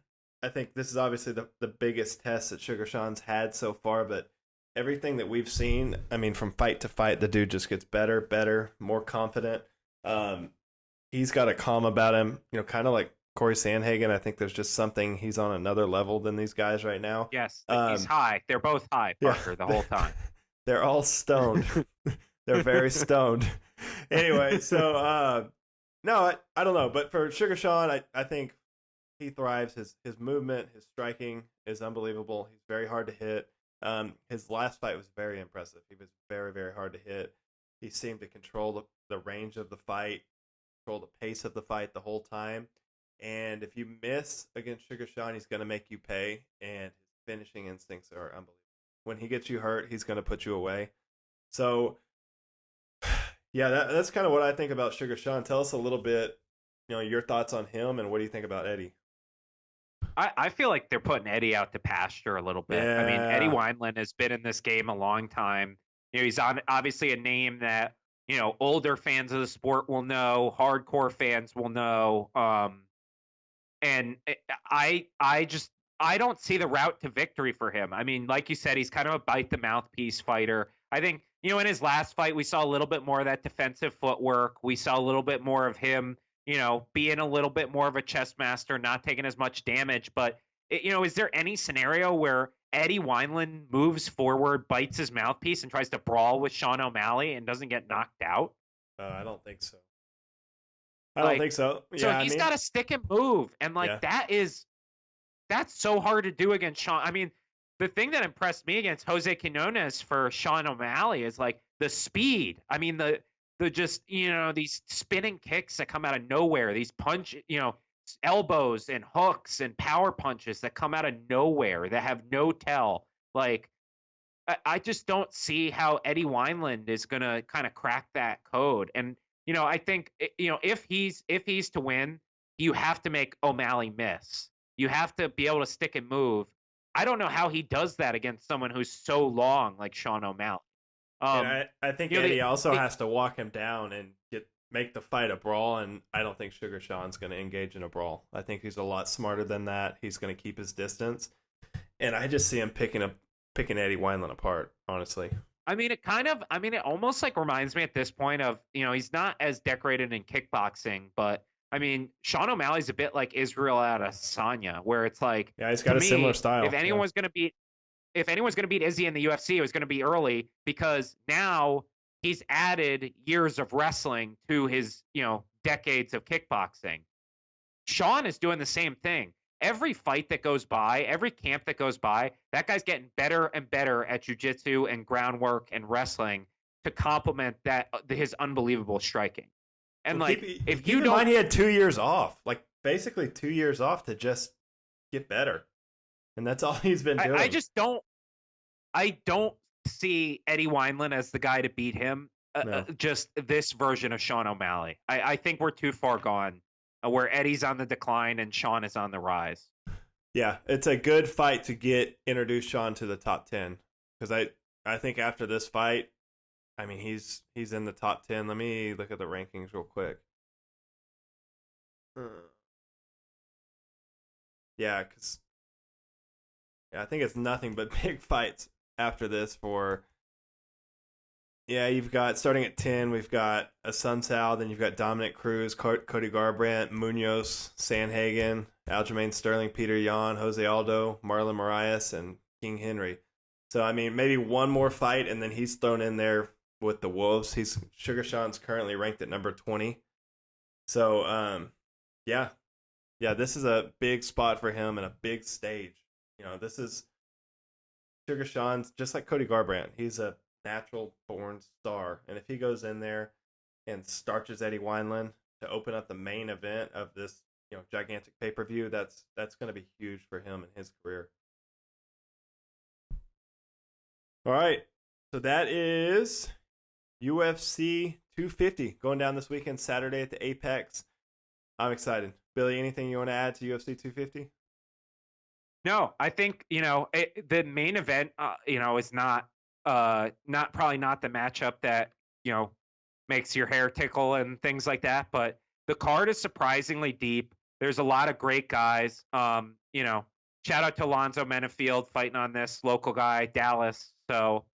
I think this is obviously the biggest test that Suga Sean's had so far, but everything that we've seen, I mean, from fight to fight, the dude just gets better, more confident. He's got a calm about him, kind of like Cory Sandhagen. I think there's just something, he's on another level than these guys right now. Yes, he's high. They're both high, Parker, the whole time. They're all stoned. They're very stoned. Anyway, so no, I don't know. But for Suga Sean, I think he thrives. His movement, his striking is unbelievable. He's very hard to hit. His last fight was very impressive. He was very, very hard to hit. He seemed to control the range of the fight, control the pace of the fight the whole time. And if you miss against Suga Sean, he's going to make you pay. And his finishing instincts are unbelievable. When he gets you hurt, he's going to put you away. So, yeah, that's kind of what I think about Suga Sean. Tell us a little bit, your thoughts on him, and what do you think about Eddie? I feel like they're putting Eddie out to pasture a little bit. Yeah. I mean, Eddie Wineland has been in this game a long time. He's obviously a name that, older fans of the sport will know, hardcore fans will know. And I don't see the route to victory for him. I mean, like you said, he's kind of a bite the mouthpiece fighter. I think, in his last fight, we saw a little bit more of that defensive footwork. We saw a little bit more of him, being a little bit more of a chess master, not taking as much damage. But, is there any scenario where Eddie Wineland moves forward, bites his mouthpiece, and tries to brawl with Sean O Malley and doesn't get knocked out? I don't think so. I don't think so. Yeah, so he's got to stick and move. And, that's so hard to do against Sean. I mean, the thing that impressed me against Jose Quinones for Sean O'Malley is the speed. I mean, the just, these spinning kicks that come out of nowhere, these elbows and hooks and power punches that come out of nowhere that have no tell. I just don't see how Eddie Wineland is going to kind of crack that code. And, I think, if he's to win, you have to make O'Malley miss. You have to be able to stick and move. I don't know how he does that against someone who's so long like Sean O'Malley. I think Eddie also has to walk him down and make the fight a brawl, and I don't think Suga Sean's going to engage in a brawl. I think he's a lot smarter than that. He's going to keep his distance, and I just see him picking Eddie Wineland apart, honestly. I mean, it almost reminds me at this point of, he's not as decorated in kickboxing, but I mean, Sean O'Malley's a bit like Israel Adesanya, where it's like, Yeah, he's got to a me, similar style. if anyone's going to beat, if anyone's going to beat Izzy in the UFC, it was going to be early, because now he's added years of wrestling to his, decades of kickboxing. Sean is doing the same thing. Every fight that goes by, every camp that goes by, that guy's getting better and better at jiu-jitsu and groundwork and wrestling to complement his unbelievable striking. And Well, if keep you in don't, mind, he had 2 years off, like basically 2 years off to just get better, and that's all he's been doing. I don't see Eddie Wineland as the guy to beat him. No. Just this version of Sean O'Malley. I think we're too far gone, where Eddie's on the decline and Sean is on the rise. Yeah, it's a good fight to get introduce Sean to the top 10, because I think after this fight, I mean, he's in the top 10. Let me look at the rankings real quick. Yeah, because I think it's nothing but big fights after this for. Yeah, you've got, starting at 10, we've got Assunção, then you've got Dominic Cruz, Cody Garbrandt, Munoz, Sandhagen, Aljamain Sterling, Peter Yan, Jose Aldo, Marlon Moraes, and King Henry. So, I mean, maybe one more fight, and then he's thrown in there with the Wolves. Suga Sean's currently ranked at number 20. So, yeah, this is a big spot for him and a big stage. This is Suga Sean's, just like Cody Garbrandt. He's a natural born star, and if he goes in there and starches Eddie Wineland to open up the main event of this gigantic pay-per-view, that's going to be huge for him and his career. All right, so that is UFC 250 going down this weekend, Saturday at the Apex. I'm excited. Billy, anything you want to add to UFC 250? No, I think the main event is not probably not the matchup that makes your hair tickle and things like that, but the card is surprisingly deep. There's a lot of great guys. Shout out to Alonzo Menafield fighting on this, local guy, Dallas. So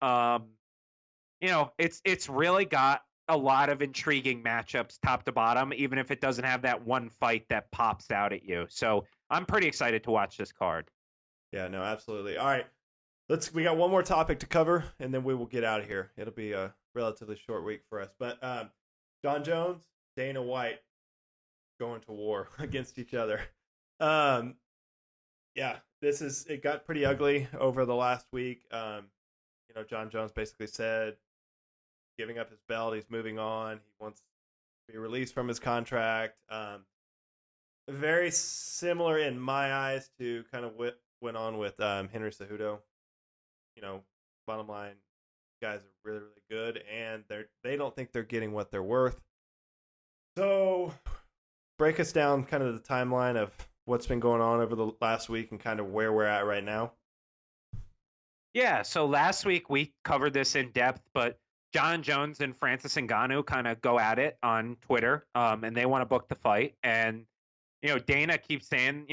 it's really got a lot of intriguing matchups top to bottom, even if it doesn't have that one fight that pops out at you. So I'm pretty excited to watch this card. Yeah, no, absolutely. All right. We got one more topic to cover, and then we will get out of here. It'll be a relatively short week for us. But Jon Jones, Dana White going to war against each other. Yeah, it got pretty ugly over the last week. Jon Jones basically said, giving up his belt, he's moving on. He wants to be released from his contract. Very similar in my eyes to kind of what went on with Henry Cejudo. Bottom line, guys are really, really good, and they don't think they're getting what they're worth. So, break us down kind of the timeline of what's been going on over the last week and kind of where we're at right now. Yeah, so last week we covered this in depth, but Jon Jones and Francis Ngannou kind of go at it on Twitter, and they want to book the fight. And, Dana keeps saying,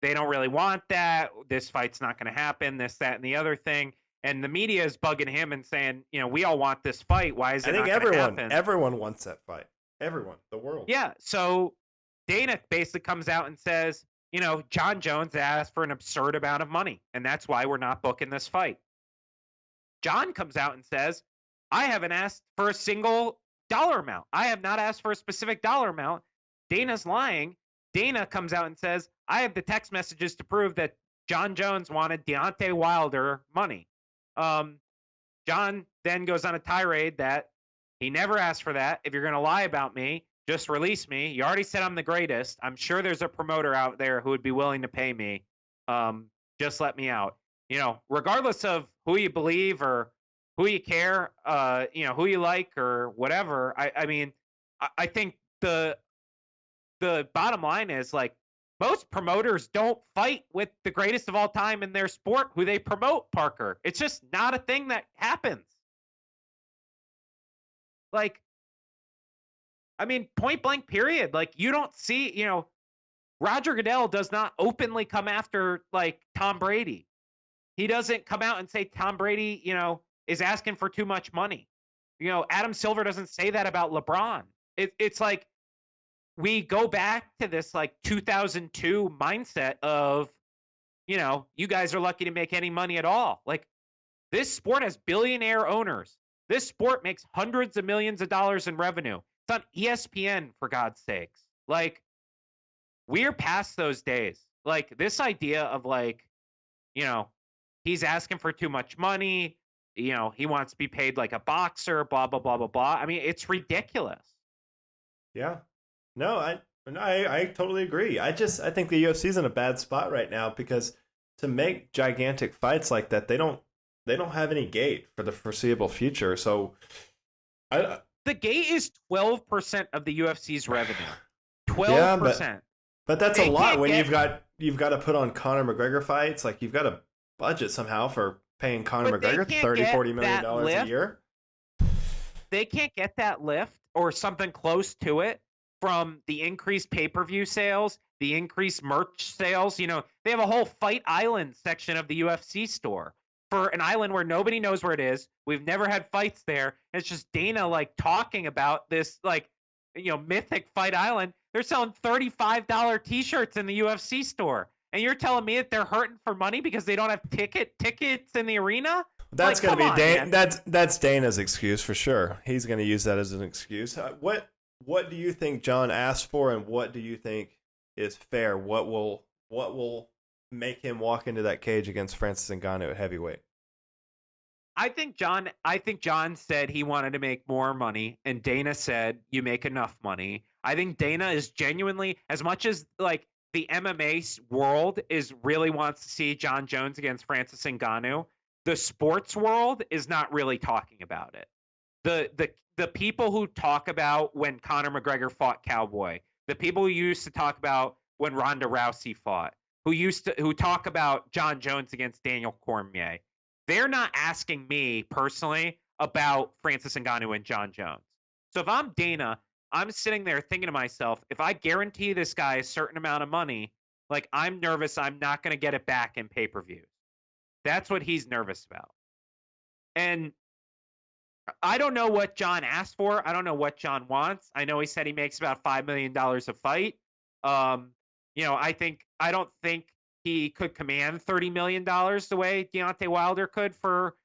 they don't really want that. This fight's not going to happen, this, that, and the other thing. And the media is bugging him and saying, we all want this fight. Why is it not going to happen? Everyone wants that fight. Everyone, the world. Yeah, so Dana basically comes out and says, Jon Jones asked for an absurd amount of money, and that's why we're not booking this fight. Jon comes out and says, I haven't asked for a single dollar amount. I have not asked for a specific dollar amount. Dana's lying. Dana comes out and says, I have the text messages to prove that Jon Jones wanted Deontay Wilder money. Jon then goes on a tirade that he never asked for that. If you're going to lie about me, just release me. You already said I'm the greatest. I'm sure there's a promoter out there who would be willing to pay me. Just let me out. Regardless of who you believe or who you care, who you like or whatever. I think the bottom line is, like, most promoters don't fight with the greatest of all time in their sport who they promote, Parker. It's just not a thing that happens. Like, point blank period. Like, you don't see, Roger Goodell does not openly come after, like, Tom Brady. He doesn't come out and say Tom Brady, is asking for too much money. Adam Silver doesn't say that about LeBron. It's like, we go back to this like 2002 mindset of, you guys are lucky to make any money at all. Like, this sport has billionaire owners. This sport makes hundreds of millions of dollars in revenue. It's on ESPN, for God's sakes. Like, we're past those days. Like, this idea of like, he's asking for too much money. He wants to be paid like a boxer, blah, blah, blah, blah, blah. I mean, it's ridiculous. Yeah. No, I totally agree. I think the UFC's in a bad spot right now because to make gigantic fights like that, they don't have any gate for the foreseeable future. So the gate is 12% of the UFC's revenue. 12%. Yeah, but that's a lot when you've got to put on Conor McGregor fights. Like, you've got to budget somehow for paying Conor McGregor $30-40 million a year. They can't get that lift or something close to it from the increased pay-per-view sales, the increased merch sales. They have a whole Fight Island section of the UFC store for an island where nobody knows where it is. We've never had fights there. It's just Dana like talking about this like, mythic Fight Island. They're selling $35 t-shirts in the UFC store. And you're telling me that they're hurting for money because they don't have tickets in the arena? That's going to be that's Dana's excuse for sure. He's going to use that as an excuse. What do you think John asked for, and what do you think is fair? What will make him walk into that cage against Francis Ngannou at heavyweight? I think John said he wanted to make more money, and Dana said you make enough money. I think Dana is genuinely, as much as like the MMA world really wants to see John Jones against Francis Ngannou, the sports world is not really talking about it. The people who talk about when Conor McGregor fought Cowboy, the people who used to talk about when Ronda Rousey fought, who talk about John Jones against Daniel Cormier, they're not asking me personally about Francis Ngannou and John Jones. So if I'm Dana, I'm sitting there thinking to myself, if I guarantee this guy a certain amount of money, like, I'm nervous I'm not going to get it back in pay-per-views. That's what he's nervous about. And I don't know what John asked for. I don't know what John wants. I know he said he makes about $5 million a fight. I don't think he could command $30 million the way Deontay Wilder could for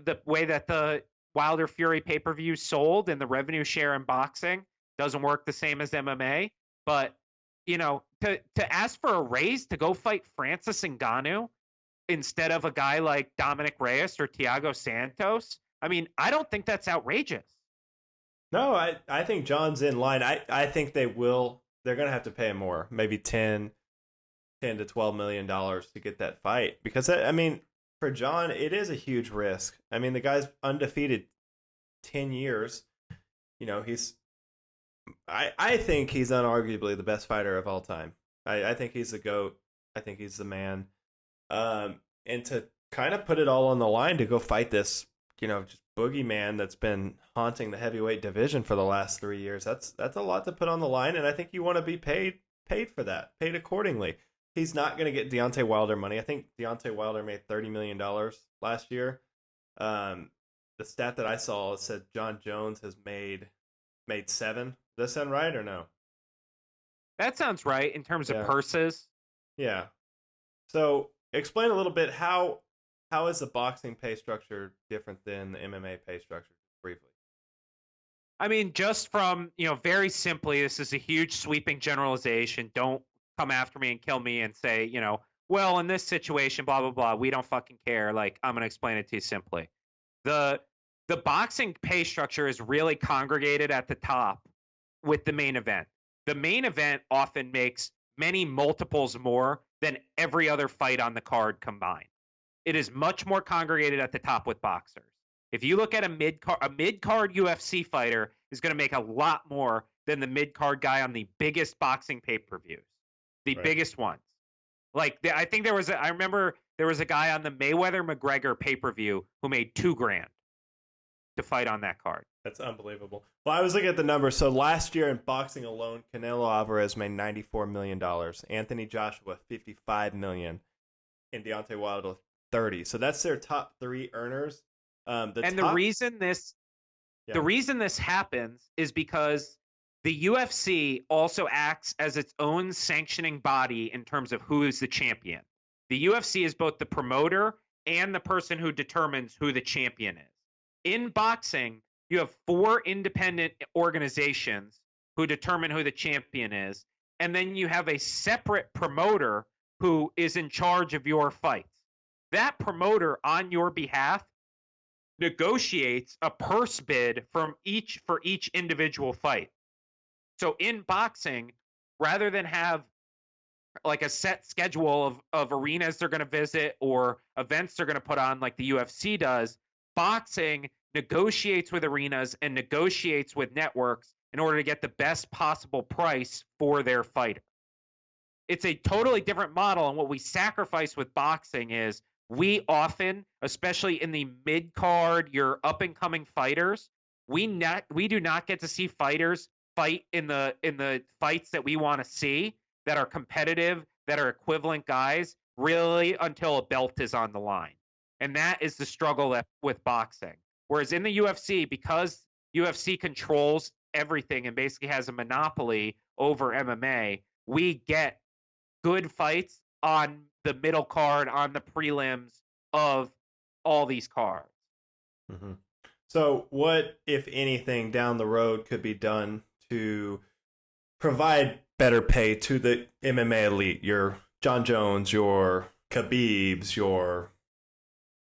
the way that the Wilder Fury pay-per-view sold, and the revenue share in boxing doesn't work the same as MMA. But, to ask for a raise to go fight Francis Ngannou instead of a guy like Dominic Reyes or Thiago Santos, I mean, I don't think that's outrageous. No, I think John's in line. I think they're going to have to pay him more, maybe $10 to $12 million to get that fight. Because, I mean, for John, it is a huge risk. I mean, the guy's undefeated 10 years. I think he's unarguably the best fighter of all time. I think he's the GOAT. I think he's the man. And to kind of put it all on the line to go fight this, just boogeyman that's been haunting the heavyweight division for the last 3 years, that's a lot to put on the line, and I think you want to be paid for that, paid accordingly. He's not going to get Deontay Wilder money. I think Deontay Wilder made $30 million last year. The stat that I saw said John Jones has made 7. Does that sound right or no? That sounds right in terms of purses. Yeah. So explain a little bit how is the boxing pay structure different than the MMA pay structure, briefly? I mean, just from, very simply, this is a huge sweeping generalization. Don't come after me and kill me and say, well, in this situation, blah, blah, blah, we don't fucking care. Like, I'm going to explain it to you simply. The boxing pay structure is really congregated at the top with the main event. The main event often makes many multiples more than every other fight on the card combined. It is much more congregated at the top with boxers. If you look at a mid-card UFC fighter is going to make a lot more than the mid-card guy on the biggest boxing pay-per-views, the biggest ones. Like, I think I remember there was a guy on the Mayweather-McGregor pay-per-view who made $2,000 to fight on that card. That's unbelievable. Well, I was looking at the numbers. So last year in boxing alone, Canelo Alvarez made $94 million. Anthony Joshua, $55 million. And Deontay Wilder, $30. So that's their top 3 earners. The reason this happens is because The UFC also acts as its own sanctioning body in terms of who is the champion. The UFC is both the promoter and the person who determines who the champion is. In boxing, you have 4 independent organizations who determine who the champion is, and then you have a separate promoter who is in charge of your fights. That promoter on your behalf negotiates a purse bid for each individual fight. So in boxing, rather than have like a set schedule of arenas they're going to visit or events they're going to put on like the UFC does, boxing negotiates with arenas and negotiates with networks in order to get the best possible price for their fighter. It's a totally different model, and what we sacrifice with boxing is we often, especially in the mid-card, your up-and-coming fighters, we do not get to see fighters fight in the fights that we want to see, that are competitive, that are equivalent guys, really until a belt is on the line. And that is the struggle with boxing. Whereas in the UFC, because UFC controls everything and basically has a monopoly over MMA, we get good fights on the middle card, on the prelims of all these cards. Mm-hmm. So what, if anything, down the road could be done to provide better pay to the MMA elite? Your John Jones, your Khabibs, your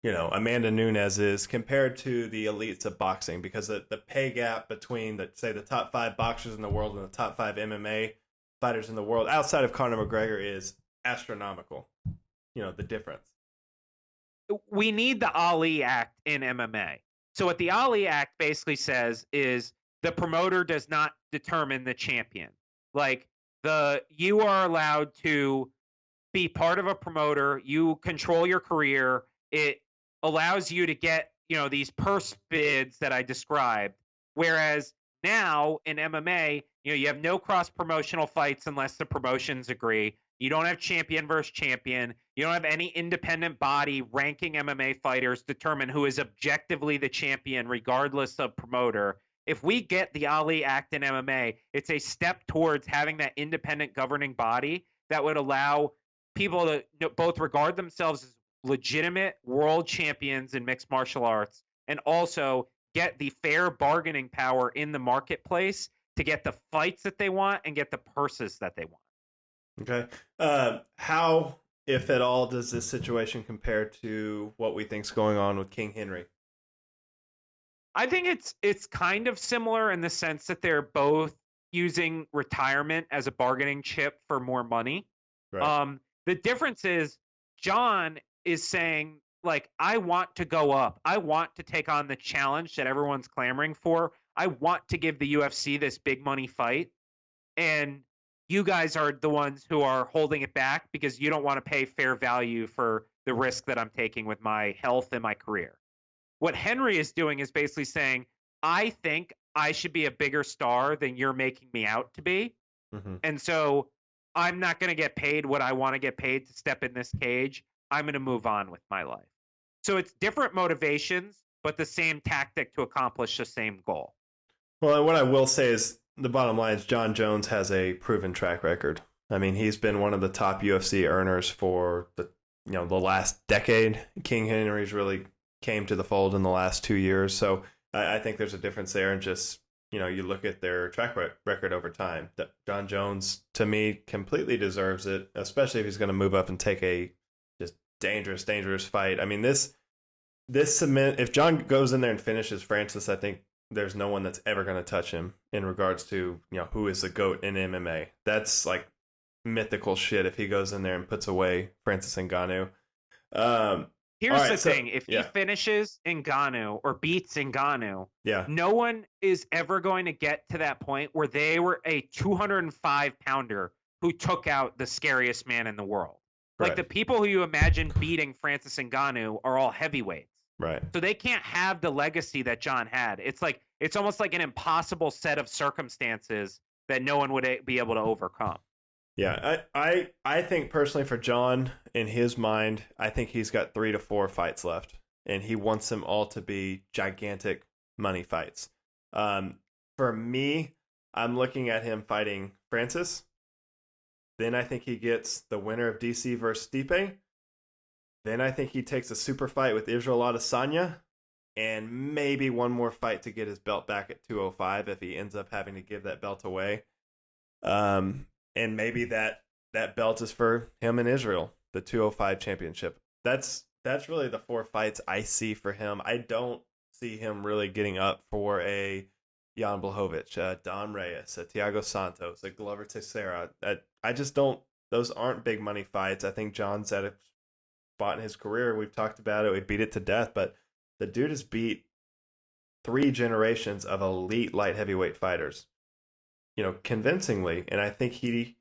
Amanda Nunes is, compared to the elites of boxing, because the pay gap between the top 5 boxers in the world and the top 5 MMA fighters in the world outside of Conor McGregor is astronomical. The difference. We need the Ali Act in MMA. So what the Ali Act basically says is the promoter does not determine the champion. Like, you are allowed to be part of a promoter. You control your career. It allows you to get, these purse bids that I described. Whereas now in MMA, you have no cross-promotional fights unless the promotions agree. You don't have champion versus champion. You don't have any independent body ranking MMA fighters determine who is objectively the champion regardless of promoter. If we get the Ali Act in MMA, it's a step towards having that independent governing body that would allow people to both regard themselves as legitimate world champions in mixed martial arts and also get the fair bargaining power in the marketplace to get the fights that they want and get the purses that they want. Okay. How, if at all, does this situation compare to what we think's going on with King Henry? I think it's kind of similar in the sense that they're both using retirement as a bargaining chip for more money. Right. The difference is John is saying, like, I want to go up. I want to take on the challenge that everyone's clamoring for. I want to give the UFC this big money fight. And you guys are the ones who are holding it back because you don't want to pay fair value for the risk that I'm taking with my health and my career. What Henry is doing is basically saying, I think I should be a bigger star than you're making me out to be. Mm-hmm. And so I'm not going to get paid what I want to get paid to step in this cage. I'm going to move on with my life. So it's different motivations, but the same tactic to accomplish the same goal. Well, what I will say is the bottom line is John Jones has a proven track record. I mean, he's been one of the top UFC earners for the last decade. King Henry's really came to the fold in the last 2 years. So I think there's a difference there. And just, you look at their track record over time. John Jones, to me, completely deserves it, especially if he's going to move up and take a just dangerous fight. I mean, this cement, if John goes in there and finishes Francis, I think there's no one that's ever going to touch him in regards to, who is the GOAT in MMA. That's like mythical shit if he goes in there and puts away Francis Ngannou. Here's the thing. If he finishes Ngannou or beats Ngannou, no one is ever going to get to that point where they were a 205-pounder who took out the scariest man in the world. Right. Like, the people who you imagine beating Francis Ngannou are all heavyweights. Right. So they can't have the legacy that John had. It's almost like an impossible set of circumstances that no one would be able to overcome. Yeah, I think personally for John, in his mind, I think he's got 3 to 4 fights left, and he wants them all to be gigantic money fights. For me, I'm looking at him fighting Francis. Then I think he gets the winner of DC versus Stipe. Then I think he takes a super fight with Israel Adesanya. And maybe one more fight to get his belt back at 205 if he ends up having to give that belt away. And maybe that belt is for him in Israel, the 205 championship. That's really the 4 fights I see for him. I don't see him really getting up for a Jan Blachowicz, Don Reyes, a Thiago Santos, a Glover Teixeira. I just don't. Those aren't big money fights. I think John's at a spot in his career. We've talked about it. We beat it to death, but the dude has beat 3 generations of elite light heavyweight fighters, convincingly. And I think he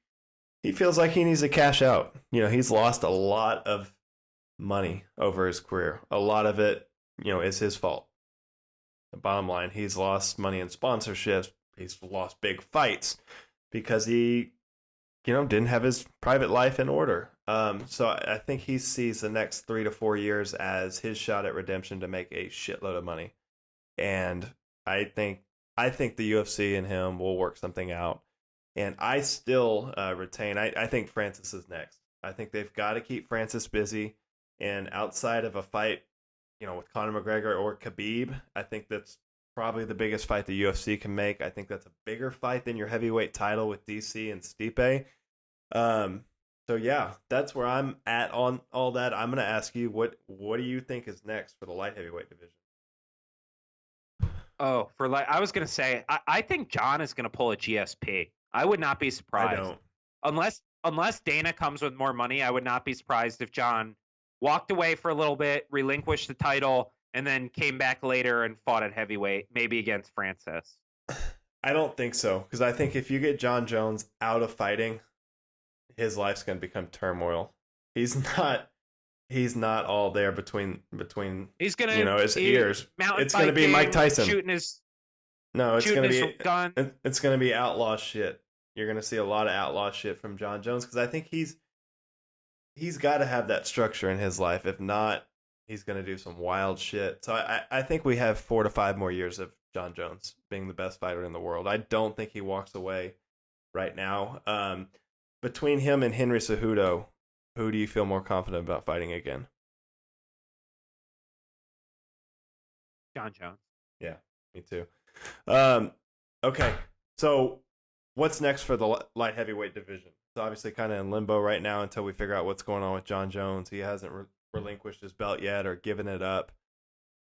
feels like he needs to cash out. He's lost a lot of money over his career. A lot of it, is his fault. The bottom line, he's lost money in sponsorships. He's lost big fights because he, didn't have his private life in order. So I think he sees the next 3 to 4 years as his shot at redemption to make a shitload of money. And I think the UFC and him will work something out. And I still retain, I think Francis is next. I think they've got to keep Francis busy. And outside of a fight, with Conor McGregor or Khabib, I think that's probably the biggest fight the UFC can make. I think that's a bigger fight than your heavyweight title with DC and Stipe. So yeah, that's where I'm at on all that. I'm going to ask you, what do you think is next for the light heavyweight division? Oh, I was going to say, I think John is going to pull a GSP. I would not be surprised. I don't. Unless Dana comes with more money, I would not be surprised if John walked away for a little bit, relinquished the title, and then came back later and fought at heavyweight, maybe against Francis. I don't think so, because I think if you get John Jones out of fighting, his life's going to become turmoil. He's not all there between he's gonna his ears. It's going to be Mike Tyson shooting his gun. It's going to be outlaw shit. You're going to see a lot of outlaw shit from John Jones, because I think he's got to have that structure in his life. If not, he's going to do some wild shit. So I think we have 4 to 5 more years of John Jones being the best fighter in the world. I don't think he walks away right now. Between him and Henry Cejudo, who do you feel more confident about fighting again? John Jones. Yeah, me too. Okay, so what's next for the light heavyweight division? It's obviously kind of in limbo right now until we figure out what's going on with John Jones. He hasn't relinquished his belt yet or given it up.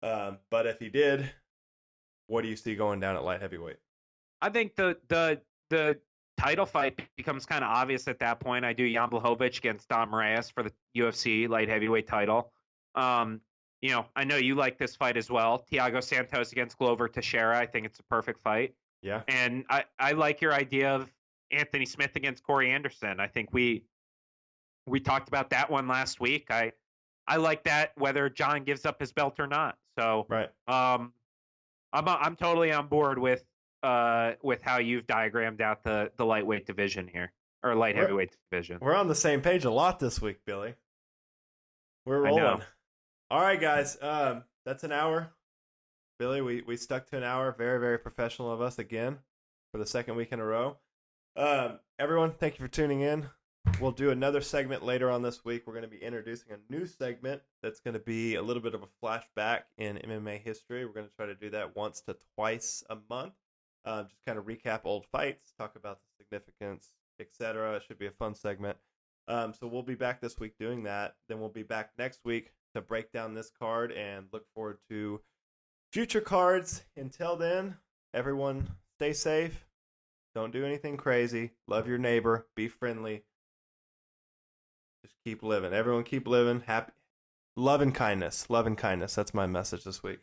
But if he did, what do you see going down at light heavyweight? I think the title fight becomes kind of obvious at that point. I do Jan Blachowicz against Dom Reyes for the UFC light heavyweight title. I know you like this fight as well. Thiago Santos against Glover Teixeira. I think it's a perfect fight. Yeah. And I like your idea of Anthony Smith against Corey Anderson. I think we talked about that one last week. I like that, whether John gives up his belt or not. So right. I'm totally on board with how you've diagrammed out the lightweight division here, or light heavyweight division. We're on the same page a lot this week, Billy. We're rolling. All right, guys. That's an hour. Billy, we stuck to an hour. Very, very professional of us again for the second week in a row. Everyone, thank you for tuning in. We'll do another segment later on this week. We're going to be introducing a new segment that's going to be a little bit of a flashback in MMA history. We're going to try to do that once to twice a month. Just kind of recap old fights, talk about the significance, etc. It should be a fun segment. So we'll be back this week doing that. Then we'll be back next week to break down this card and look forward to future cards. Until then, everyone stay safe. Don't do anything crazy. Love your neighbor. Be friendly. Just keep living. Everyone keep living. Happy. Love and kindness. Love and kindness. That's my message this week.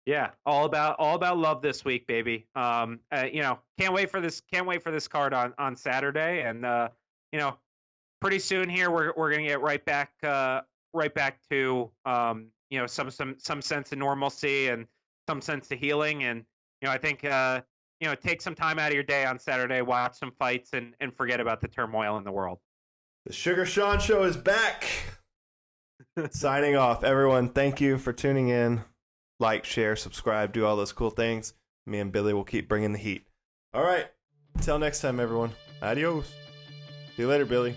Yeah, all about love this week, baby. Can't wait for this card on Saturday, and pretty soon here we're gonna get right back to some sense of normalcy and some sense of healing, and I think take some time out of your day on Saturday, watch some fights, and forget about the turmoil in the world. The Suga Sean Show is back. Signing off, everyone. Thank you for tuning in. Like, share, subscribe, do all those cool things. Me and Billy will keep bringing the heat. All right. Until next time, everyone. Adios. See you later, Billy.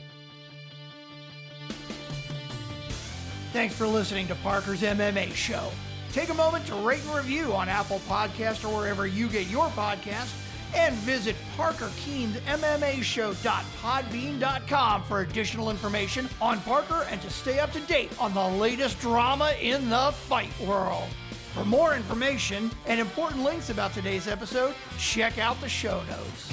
Thanks for listening to Parker's MMA Show. Take a moment to rate and review on Apple Podcast or wherever you get your podcast, and visit ParkerKeane'sMMAShow.podbean.com for additional information on Parker and to stay up to date on the latest drama in the fight world. For more information and important links about today's episode, check out the show notes.